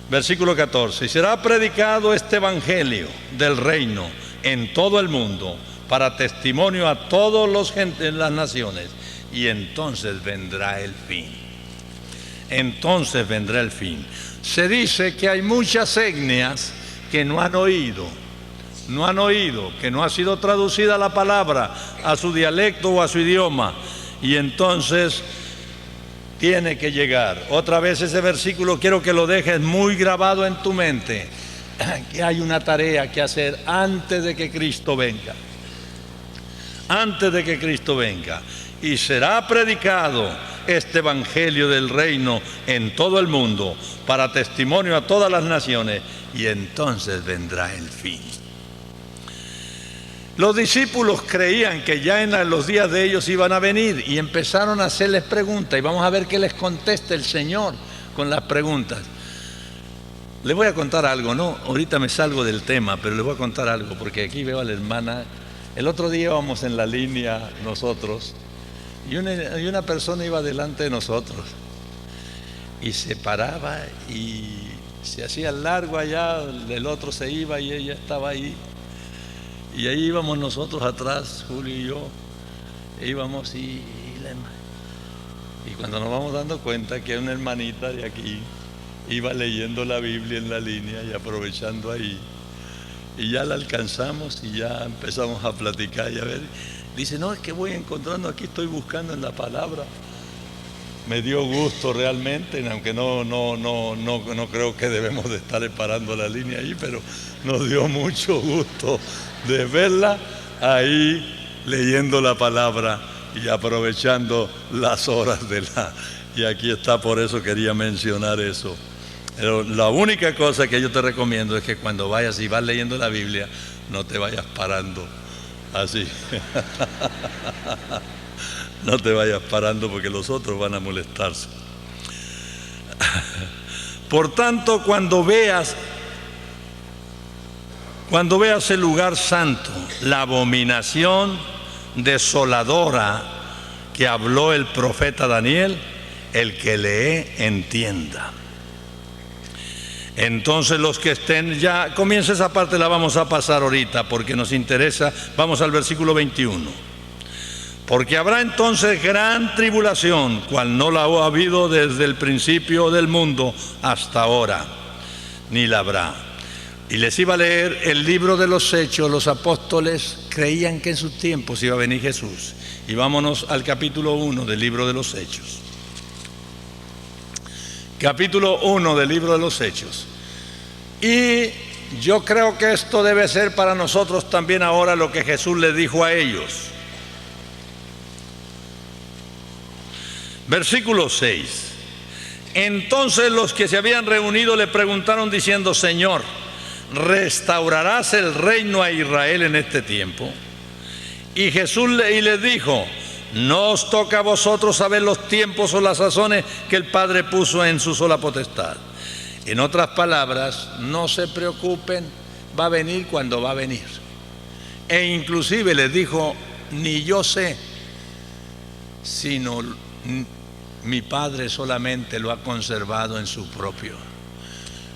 Versículo 14: y será predicado este evangelio del reino en todo el mundo para testimonio a todos los gentes, las naciones, y entonces vendrá el fin. Entonces vendrá el fin. Se dice que hay muchas etnias que no han oído, que no ha sido traducida la palabra a su dialecto o a su idioma, y entonces tiene que llegar. Otra vez ese versículo quiero que lo dejes muy grabado en tu mente, que hay una tarea que hacer antes de que Cristo venga. Antes de que Cristo venga. Y será predicado este evangelio del reino en todo el mundo para testimonio a todas las naciones, y entonces vendrá el fin. Los discípulos creían que ya en los días de ellos iban a venir y empezaron a hacerles preguntas, y vamos a ver qué les contesta el Señor con las preguntas. Les voy a contar algo, ¿no? Ahorita me salgo del tema, pero les voy a contar algo, porque aquí veo a la hermana. El otro día íbamos en la línea nosotros, y una persona iba delante de nosotros, y se paraba y se hacía largo allá, el otro se iba y ella estaba ahí. Y ahí íbamos nosotros atrás, Julio y yo, íbamos y cuando nos vamos dando cuenta que una hermanita de aquí iba leyendo la Biblia en la línea y aprovechando ahí, y ya la alcanzamos y ya empezamos a platicar y a ver. Dice: no, es que voy encontrando aquí, estoy buscando en la palabra. me dio gusto realmente, aunque no creo que debemos de estar parando la línea ahí, pero nos dio mucho gusto de verla ahí leyendo la palabra y aprovechando las horas y aquí está, por eso quería mencionar eso. Pero la única cosa que yo te recomiendo es que cuando vayas y vas leyendo la Biblia, no te vayas parando así. No te vayas parando porque los otros van a molestarse. Por tanto, cuando veas el lugar santo, la abominación desoladora que habló el profeta Daniel, el que lee entienda. Entonces los que estén, ya comienza esa parte, la vamos a pasar ahorita porque nos interesa. Vamos al versículo 21. Porque habrá entonces gran tribulación, cual no la ha habido desde el principio del mundo hasta ahora, ni la habrá. Y les iba a leer el libro de los Hechos. Los apóstoles creían que en sus tiempos iba a venir Jesús. Y vámonos al capítulo 1 del libro de los Hechos. Capítulo 1 del libro de los Hechos. Y yo creo que esto debe ser para nosotros también ahora lo que Jesús les dijo a ellos. Versículo 6. Entonces los que se habían reunido le preguntaron diciendo: Señor, ¿restaurarás el reino a Israel en este tiempo? Y Jesús les dijo: no os toca a vosotros saber los tiempos o las sazones que el Padre puso en su sola potestad. En otras palabras, no se preocupen, va a venir cuando va a venir. E inclusive les dijo: ni yo sé, sino mi Padre solamente lo ha conservado en su propio.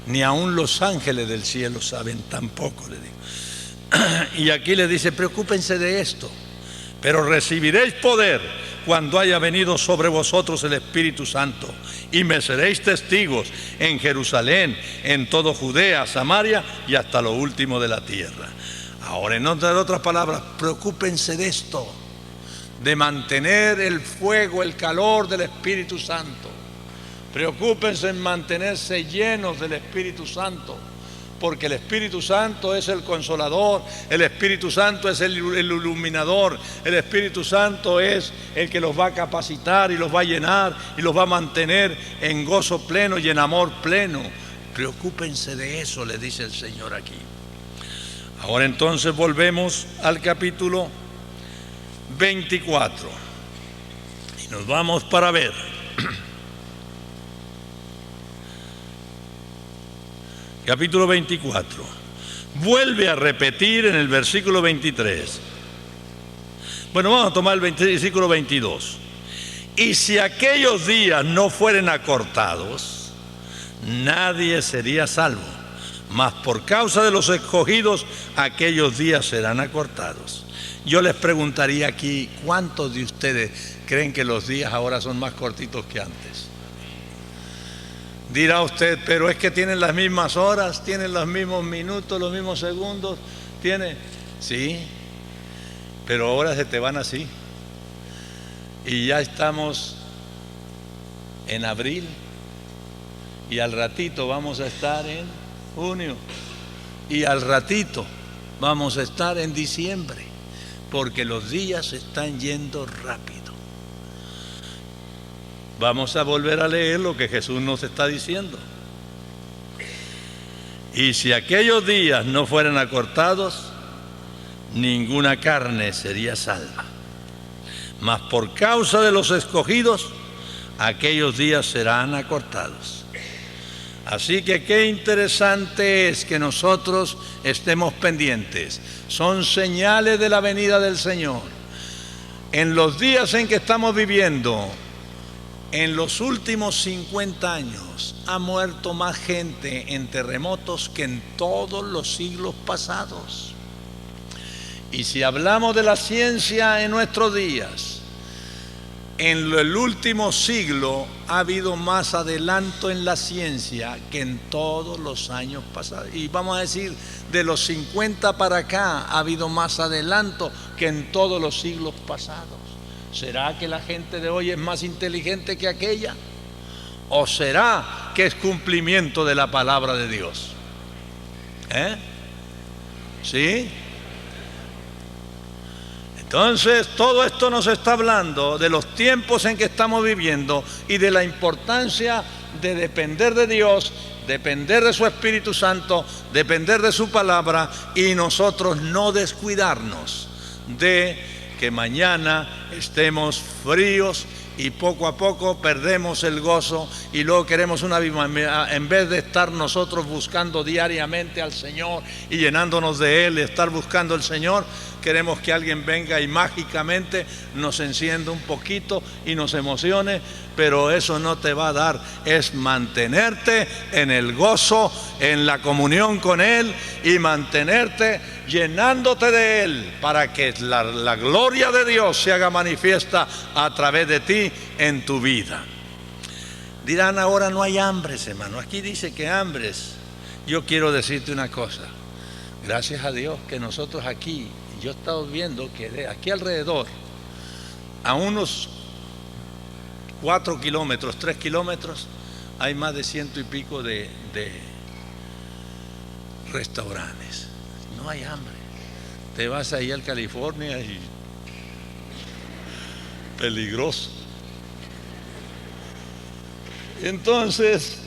Ni aun los ángeles del cielo saben tampoco, le digo. Y aquí le dice: preocúpense de esto, pero recibiréis poder cuando haya venido sobre vosotros el Espíritu Santo, y me seréis testigos en Jerusalén, en todo Judea, Samaria y hasta lo último de la tierra. Ahora, en otras palabras, preocúpense de esto, de mantener el fuego, el calor del Espíritu Santo. Preocúpense en mantenerse llenos del Espíritu Santo, porque el Espíritu Santo es el consolador, el Espíritu Santo es el iluminador, el Espíritu Santo es el que los va a capacitar y los va a llenar y los va a mantener en gozo pleno y en amor pleno. Preocúpense de eso, le dice el Señor aquí. Ahora entonces volvemos al capítulo 24 y nos vamos para ver. Capítulo 24. Vuelve a repetir en el versículo 23. Bueno, vamos a tomar el versículo 22. Y si aquellos días no fueren acortados, nadie sería salvo. Mas por causa de los escogidos, aquellos días serán acortados. Yo les preguntaría aquí, ¿cuántos de ustedes creen que los días ahora son más cortitos que antes? Dirá usted: pero es que tienen las mismas horas, tienen los mismos minutos, los mismos segundos, sí, pero ahora se te van así. Y ya estamos en abril y al ratito vamos a estar en junio y al ratito vamos a estar en diciembre, porque los días se están yendo rápido. Vamos a volver a leer lo que Jesús nos está diciendo. Y si aquellos días no fueran acortados, ninguna carne sería salva. Mas por causa de los escogidos, aquellos días serán acortados. Así que qué interesante es que nosotros estemos pendientes. Son señales de la venida del Señor. En los días en que estamos viviendo, en los últimos 50 años ha muerto más gente en terremotos que en todos los siglos pasados. Y si hablamos de la ciencia en nuestros días, en el último siglo ha habido más adelanto en la ciencia que en todos los años pasados. Y vamos a decir, de los 50 para acá ha habido más adelanto que en todos los siglos pasados. ¿Será que la gente de hoy es más inteligente que aquella? ¿O será que es cumplimiento de la palabra de Dios? ¿Sí? Entonces, todo esto nos está hablando de los tiempos en que estamos viviendo y de la importancia de depender de Dios, depender de su Espíritu Santo, depender de su palabra, y nosotros no descuidarnos de que mañana estemos fríos y poco a poco perdemos el gozo y luego queremos una vida, en vez de estar nosotros buscando diariamente al Señor y llenándonos de Él y estar buscando al Señor, queremos que alguien venga y mágicamente nos encienda un poquito y nos emocione, pero eso no te va a dar, es mantenerte en el gozo, en la comunión con Él y mantenerte llenándote de Él para que la gloria de Dios se haga manifiesta a través de ti en tu vida. Dirán, ahora no hay hambres, hermano. Aquí dice que hambres. Yo quiero decirte una cosa. Gracias a Dios que nosotros aquí, yo he estado viendo que de aquí alrededor, a unos 4 kilómetros, 3 kilómetros, hay más de 100 y pico de restaurantes. No hay hambre. Te vas ahí al California y peligroso. Entonces,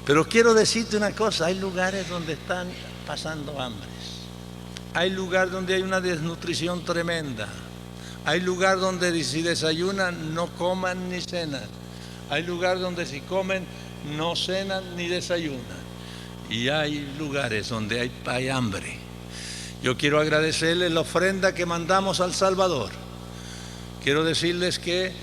pero quiero decirte una cosa, hay lugares donde están pasando hambres. Hay lugares donde hay una desnutrición tremenda. Hay lugares donde si desayunan no coman ni cenan. Hay lugares donde si comen no cenan ni desayunan. Y hay lugares donde hay hambre. Yo quiero agradecerles la ofrenda que mandamos al Salvador. Quiero decirles que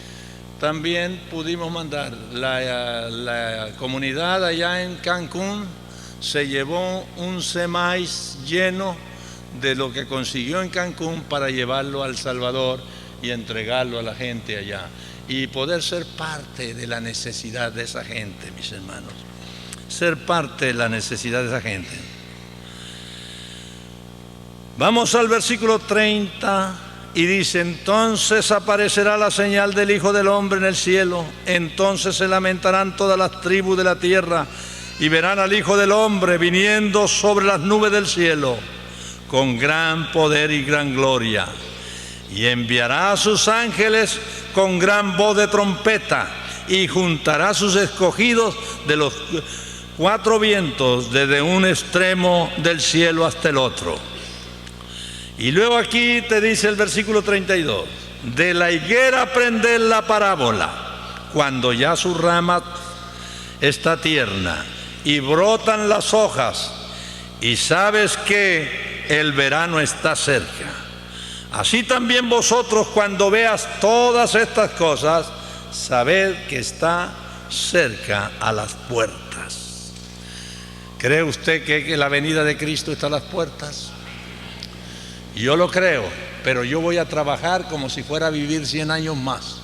también pudimos mandar, la comunidad allá en Cancún se llevó un semáis lleno de lo que consiguió en Cancún para llevarlo al Salvador y entregarlo a la gente allá. Y poder ser parte de la necesidad de esa gente, mis hermanos. Ser parte de la necesidad de esa gente. Vamos al versículo 30 y dice: entonces aparecerá la señal del Hijo del Hombre en el cielo, entonces se lamentarán todas las tribus de la tierra y verán al Hijo del Hombre viniendo sobre las nubes del cielo con gran poder y gran gloria, y enviará a sus ángeles con gran voz de trompeta y juntará a sus escogidos de los 4 vientos, desde un extremo del cielo hasta el otro. Y luego aquí te dice el versículo 32, de la higuera aprended la parábola, cuando ya su rama está tierna y brotan las hojas, y sabes que el verano está cerca. Así también vosotros, cuando veas todas estas cosas, sabed que está cerca a las puertas. ¿Cree usted que la venida de Cristo está a las puertas? Yo lo creo, pero yo voy a trabajar como si fuera a vivir 100 años más.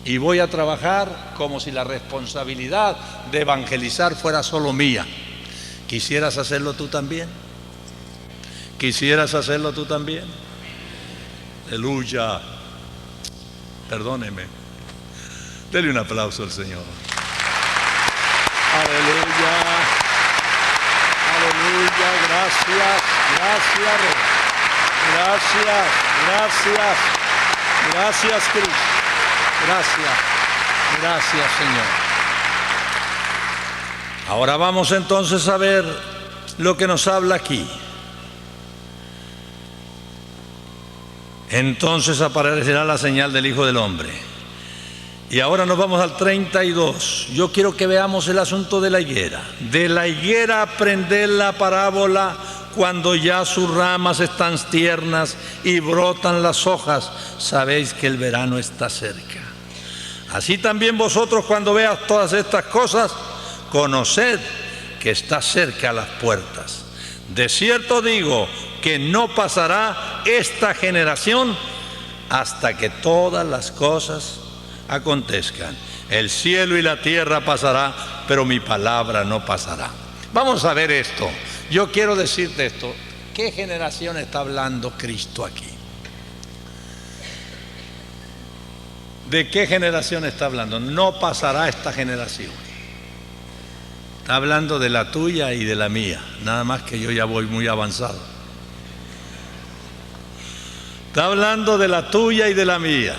Y voy a trabajar como si la responsabilidad de evangelizar fuera solo mía. ¿Quisieras hacerlo tú también? ¿Quisieras hacerlo tú también? Aleluya. Perdóneme. Dele un aplauso al Señor. Aleluya. Aleluya. Gracias. Gracias, Rey. Gracias. Gracias. Gracias, Cristo. Gracias. Gracias, Señor. Ahora vamos entonces a ver lo que nos habla aquí. Entonces aparecerá la señal del Hijo del Hombre. Y ahora nos vamos al 32. Yo quiero que veamos el asunto de la higuera. De la higuera aprended la parábola, cuando ya sus ramas están tiernas y brotan las hojas, sabéis que el verano está cerca. Así también vosotros, cuando veas todas estas cosas, conoced que está cerca a las puertas. De cierto digo que no pasará esta generación hasta que todas las cosas acontezcan. El cielo y la tierra pasará, pero mi palabra no pasará. Vamos a ver esto. Yo quiero decirte esto. ¿Qué generación está hablando Cristo aquí? ¿De qué generación está hablando? No pasará esta generación. Está hablando de la tuya y de la mía, nada más que yo ya voy muy avanzado. Está hablando de la tuya y de la mía.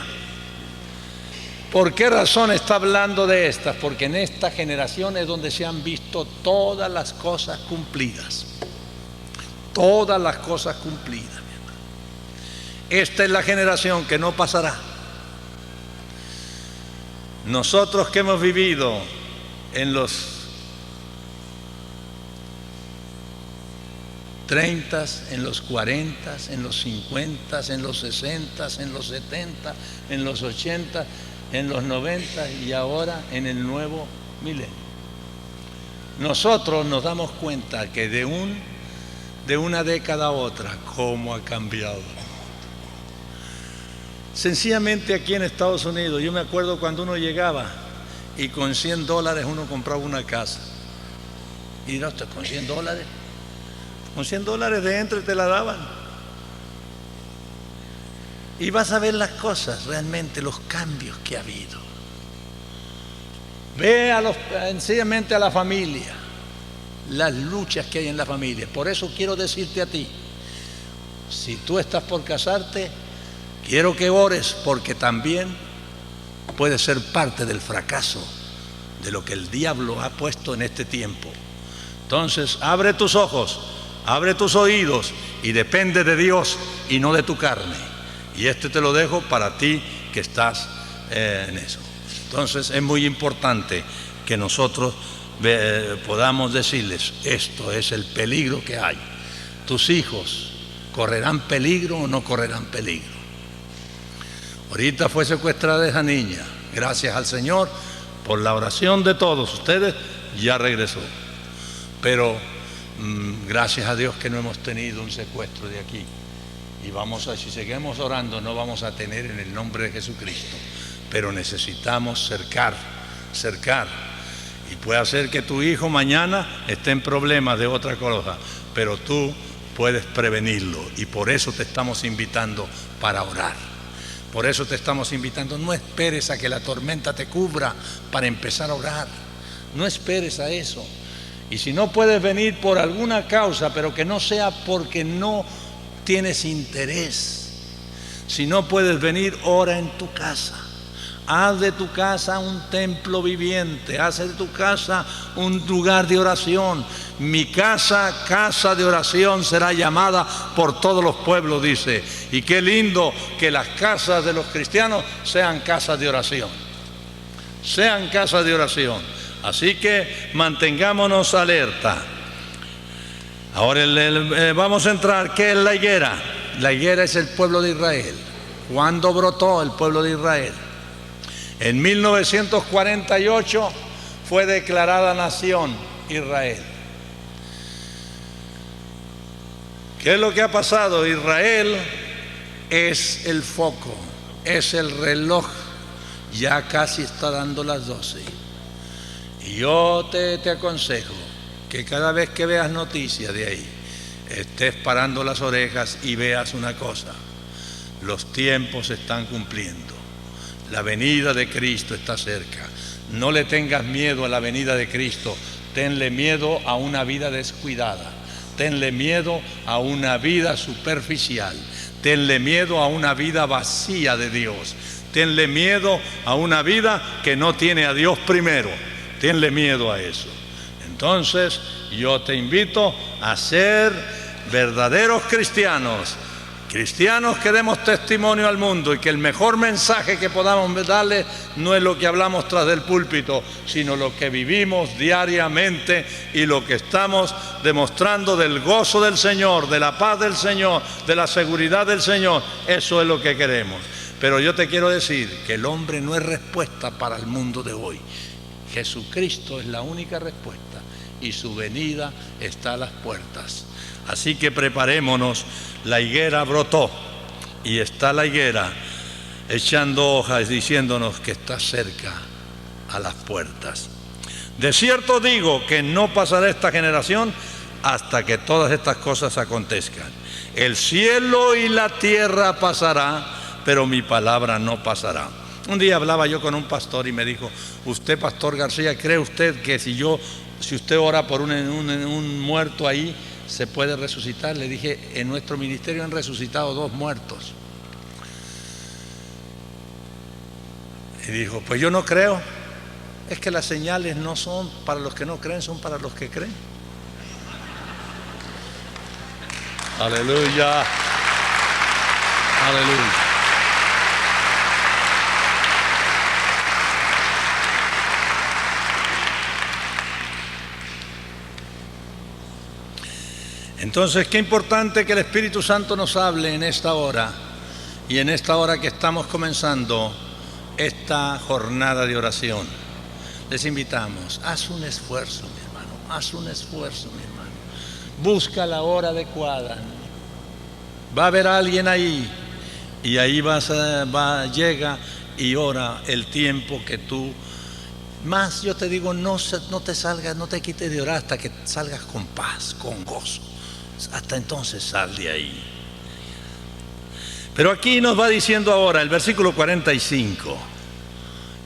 ¿Por qué razón está hablando de estas? Porque en esta generación es donde se han visto todas las cosas cumplidas. Todas las cosas cumplidas, mi hermano. Esta es la generación que no pasará. Nosotros que hemos vivido en los 30, en los 40, en los 50, en los 60, en los 70, en los 80, en los 90 y ahora en el nuevo milenio. Nosotros nos damos cuenta que de una década a otra, cómo ha cambiado. Sencillamente aquí en Estados Unidos, yo me acuerdo cuando uno llegaba y con $100 uno compraba una casa. Y no, con $100, con $100 de entre te la daban. Y vas a ver las cosas, realmente los cambios que ha habido. Ve sencillamente a la familia, las luchas que hay en la familia. Por eso quiero decirte a ti, si tú estás por casarte, quiero que ores, porque también puede ser parte del fracaso de lo que el diablo ha puesto en este tiempo. Entonces, abre tus ojos, abre tus oídos y depende de Dios y no de tu carne. Y te lo dejo para ti que estás en eso. Entonces, es muy importante que nosotros podamos decirles, esto es el peligro que hay. Tus hijos, ¿correrán peligro o no correrán peligro? Ahorita fue secuestrada esa niña, gracias al Señor, por la oración de todos ustedes, ya regresó. Pero gracias a Dios que no hemos tenido un secuestro de aquí. Y si seguimos orando, no vamos a tener en el nombre de Jesucristo. Pero necesitamos cercar. Y puede ser que tu hijo mañana esté en problemas de otra cosa, pero tú puedes prevenirlo. Y por eso te estamos invitando para orar. Por eso te estamos invitando, no esperes a que la tormenta te cubra para empezar a orar. No esperes a eso. Y si no puedes venir por alguna causa, pero que no sea porque no tienes interés. Si no puedes venir, ora en tu casa. Haz de tu casa un templo viviente. Haz de tu casa un lugar de oración. Mi casa, casa de oración, será llamada por todos los pueblos, dice. Y qué lindo que las casas de los cristianos sean casas de oración. Sean casas de oración. Así que mantengámonos alerta. Ahora vamos a entrar. ¿Qué es la higuera? La higuera es el pueblo de Israel. ¿Cuándo brotó el pueblo de Israel? En 1948 fue declarada nación Israel. ¿Qué es lo que ha pasado? Israel es el foco, es el reloj. Ya casi está dando las 12. Y yo te aconsejo que cada vez que veas noticias de ahí, estés parando las orejas y veas una cosa: los tiempos se están cumpliendo, la venida de Cristo está cerca. No le tengas miedo a la venida de Cristo, tenle miedo a una vida descuidada, tenle miedo a una vida superficial, tenle miedo a una vida vacía de Dios, tenle miedo a una vida que no tiene a Dios primero, tenle miedo a eso. Entonces yo te invito a ser verdaderos cristianos, cristianos que demos testimonio al mundo, y que el mejor mensaje que podamos darle no es lo que hablamos tras del púlpito, sino lo que vivimos diariamente y lo que estamos demostrando del gozo del Señor, de la paz del Señor, de la seguridad del Señor. Eso es lo que queremos. Pero yo te quiero decir que el hombre no es respuesta para el mundo de hoy. Jesucristo es la única respuesta y su venida está a las puertas. Así que preparémonos. La higuera brotó y está la higuera echando hojas, diciéndonos que está cerca a las puertas. De cierto digo que no pasará esta generación hasta que todas estas cosas acontezcan. El cielo y la tierra pasará, pero mi palabra no pasará. Un día hablaba yo con un pastor y me dijo: usted, pastor García, ¿cree usted que si usted ora por un muerto ahí, se puede resucitar? Le dije: en nuestro ministerio han resucitado 2 muertos. Y dijo: pues yo no creo. Es que las señales no son para los que no creen, son para los que creen. Aleluya. Aleluya. Entonces, qué importante que el Espíritu Santo nos hable en esta hora, y en esta hora que estamos comenzando esta jornada de oración. Les invitamos: haz un esfuerzo, mi hermano, haz un esfuerzo, mi hermano. Busca la hora adecuada. Va a haber alguien ahí, y ahí llega y ora el tiempo que tú. Más yo te digo, no te salgas, no te quites de orar hasta que salgas con paz, con gozo. Hasta entonces sal de ahí. Pero aquí nos va diciendo ahora el versículo 45,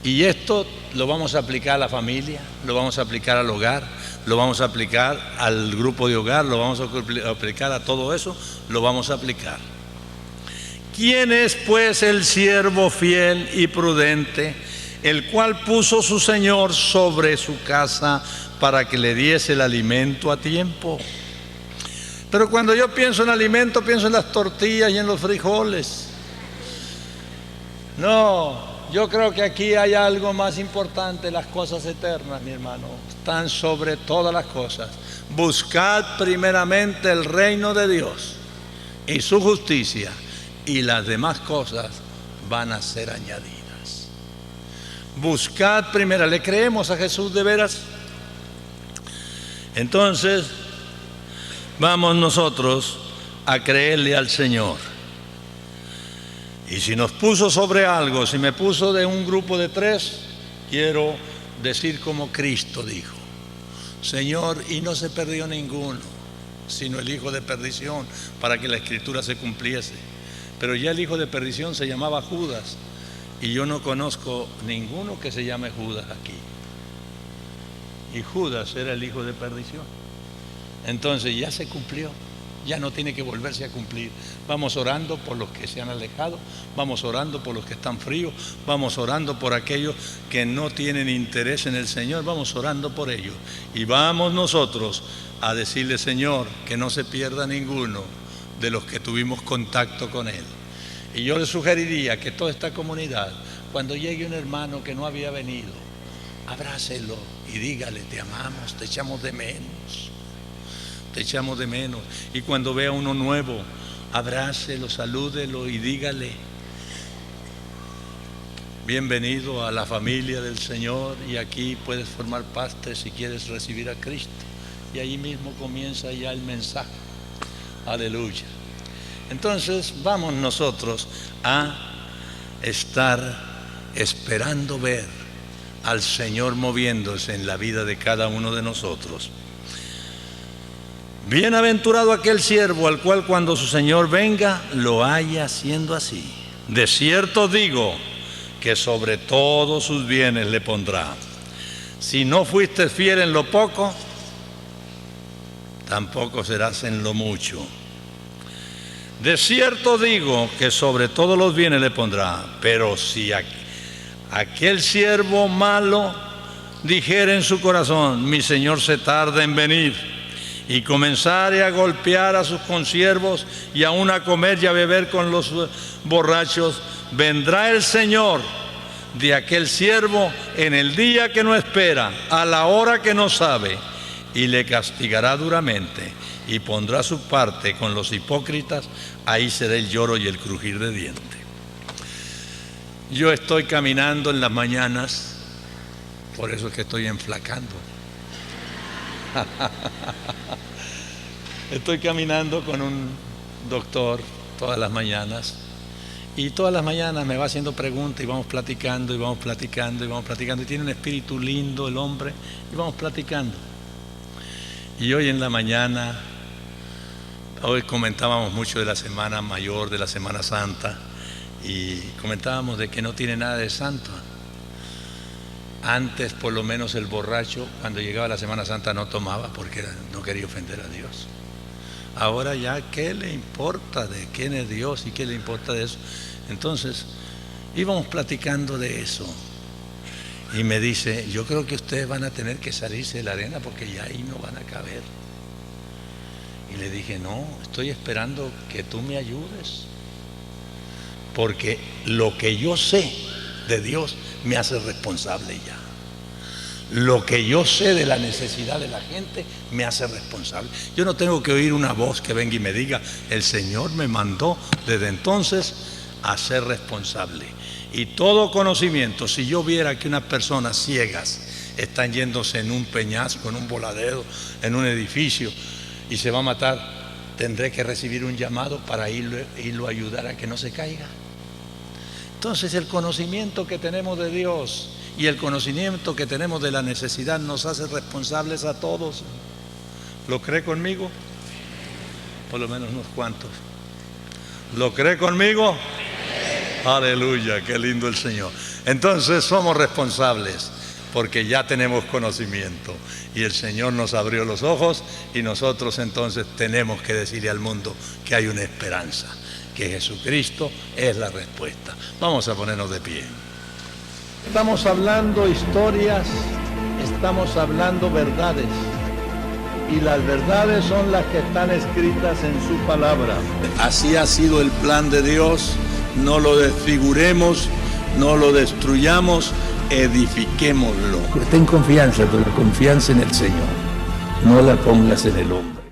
y esto lo vamos a aplicar a la familia, lo vamos a aplicar al hogar, lo vamos a aplicar al grupo de hogar, lo vamos a aplicar a todo eso, lo vamos a aplicar. ¿Quién es pues el siervo fiel y prudente, el cual puso su Señor sobre su casa para que le diese el alimento a tiempo? Pero cuando yo pienso en alimento, pienso en las tortillas y en los frijoles. No, yo creo que aquí hay algo más importante: las cosas eternas, mi hermano, están sobre todas las cosas. Buscad primeramente el reino de Dios y su justicia, y las demás cosas van a ser añadidas. Buscad primero. ¿Le creemos a Jesús de veras? Entonces, vamos nosotros a creerle al Señor. Y si nos puso sobre algo, si me puso de un grupo de 3, quiero decir como Cristo dijo: Señor, y no se perdió ninguno, sino el hijo de perdición, para que la escritura se cumpliese. Pero ya el hijo de perdición se llamaba Judas, y yo no conozco ninguno que se llame Judas aquí. Y Judas era el hijo de perdición. Entonces ya se cumplió, ya no tiene que volverse a cumplir. Vamos orando por los que se han alejado, vamos orando por los que están fríos, vamos orando por aquellos que no tienen interés en el Señor, vamos orando por ellos. Y vamos nosotros a decirle: Señor, que no se pierda ninguno de los que tuvimos contacto con Él. Y yo le sugeriría que toda esta comunidad, cuando llegue un hermano que no había venido, abrácelo y dígale: te amamos, te echamos de menos. Te echamos de menos. Y cuando vea uno nuevo, abrácelo, salúdelo y dígale: bienvenido a la familia del Señor, y aquí puedes formar parte si quieres recibir a Cristo. Y ahí mismo comienza ya el mensaje. Aleluya. Entonces vamos nosotros a estar esperando ver al Señor moviéndose en la vida de cada uno de nosotros. Bienaventurado aquel siervo al cual cuando su Señor venga lo haya haciendo así. De cierto digo que sobre todos sus bienes le pondrá. Si no fuiste fiel en lo poco, tampoco serás en lo mucho. De cierto digo que sobre todos los bienes le pondrá. Pero si aquel siervo malo dijere en su corazón: mi Señor se tarda en venir, y comenzare a golpear a sus consiervos y aún a comer y a beber con los borrachos, vendrá el Señor de aquel siervo en el día que no espera, a la hora que no sabe, y le castigará duramente y pondrá su parte con los hipócritas. Ahí será el lloro y el crujir de dientes. Yo estoy caminando en las mañanas, por eso es que estoy enflacando. Estoy caminando con un doctor todas las mañanas, y todas las mañanas me va haciendo preguntas y vamos platicando y vamos platicando y vamos platicando, y tiene un espíritu lindo el hombre, y vamos platicando. Y hoy en la mañana, hoy comentábamos mucho de la Semana Mayor, de la Semana Santa, y comentábamos de que no tiene nada de santo. Antes, por lo menos, el borracho, cuando llegaba la Semana Santa, no tomaba porque no quería ofender a Dios. Ahora ya, ¿qué le importa de quién es Dios y qué le importa de eso? Entonces, íbamos platicando de eso. Y me dice, yo creo que ustedes van a tener que salirse de la arena porque ya ahí no van a caber. Y le dije, no, estoy esperando que tú me ayudes. Porque lo que yo sé de Dios me hace responsable ya. Lo que yo sé de la necesidad de la gente me hace responsable. Yo no tengo que oír una voz que venga y me diga, el Señor me mandó desde entonces a ser responsable. Y todo conocimiento, si yo viera que unas personas ciegas están yéndose en un peñasco, en un voladero, en un edificio y se va a matar, tendré que recibir un llamado para irlo a ayudar a que no se caiga. Entonces el conocimiento que tenemos de Dios y el conocimiento que tenemos de la necesidad nos hace responsables a todos. ¿Lo cree conmigo? Por lo menos unos cuantos. ¿Lo cree conmigo? Aleluya, qué lindo el Señor. Entonces somos responsables porque ya tenemos conocimiento y el Señor nos abrió los ojos y nosotros entonces tenemos que decirle al mundo que hay una esperanza, que Jesucristo es la respuesta. Vamos a ponernos de pie. Estamos hablando historias, estamos hablando verdades. Y las verdades son las que están escritas en su palabra. Así ha sido el plan de Dios. No lo desfiguremos, no lo destruyamos, edifiquémoslo. Ten confianza, pero la confianza en el Señor. No la pongas en el hombre.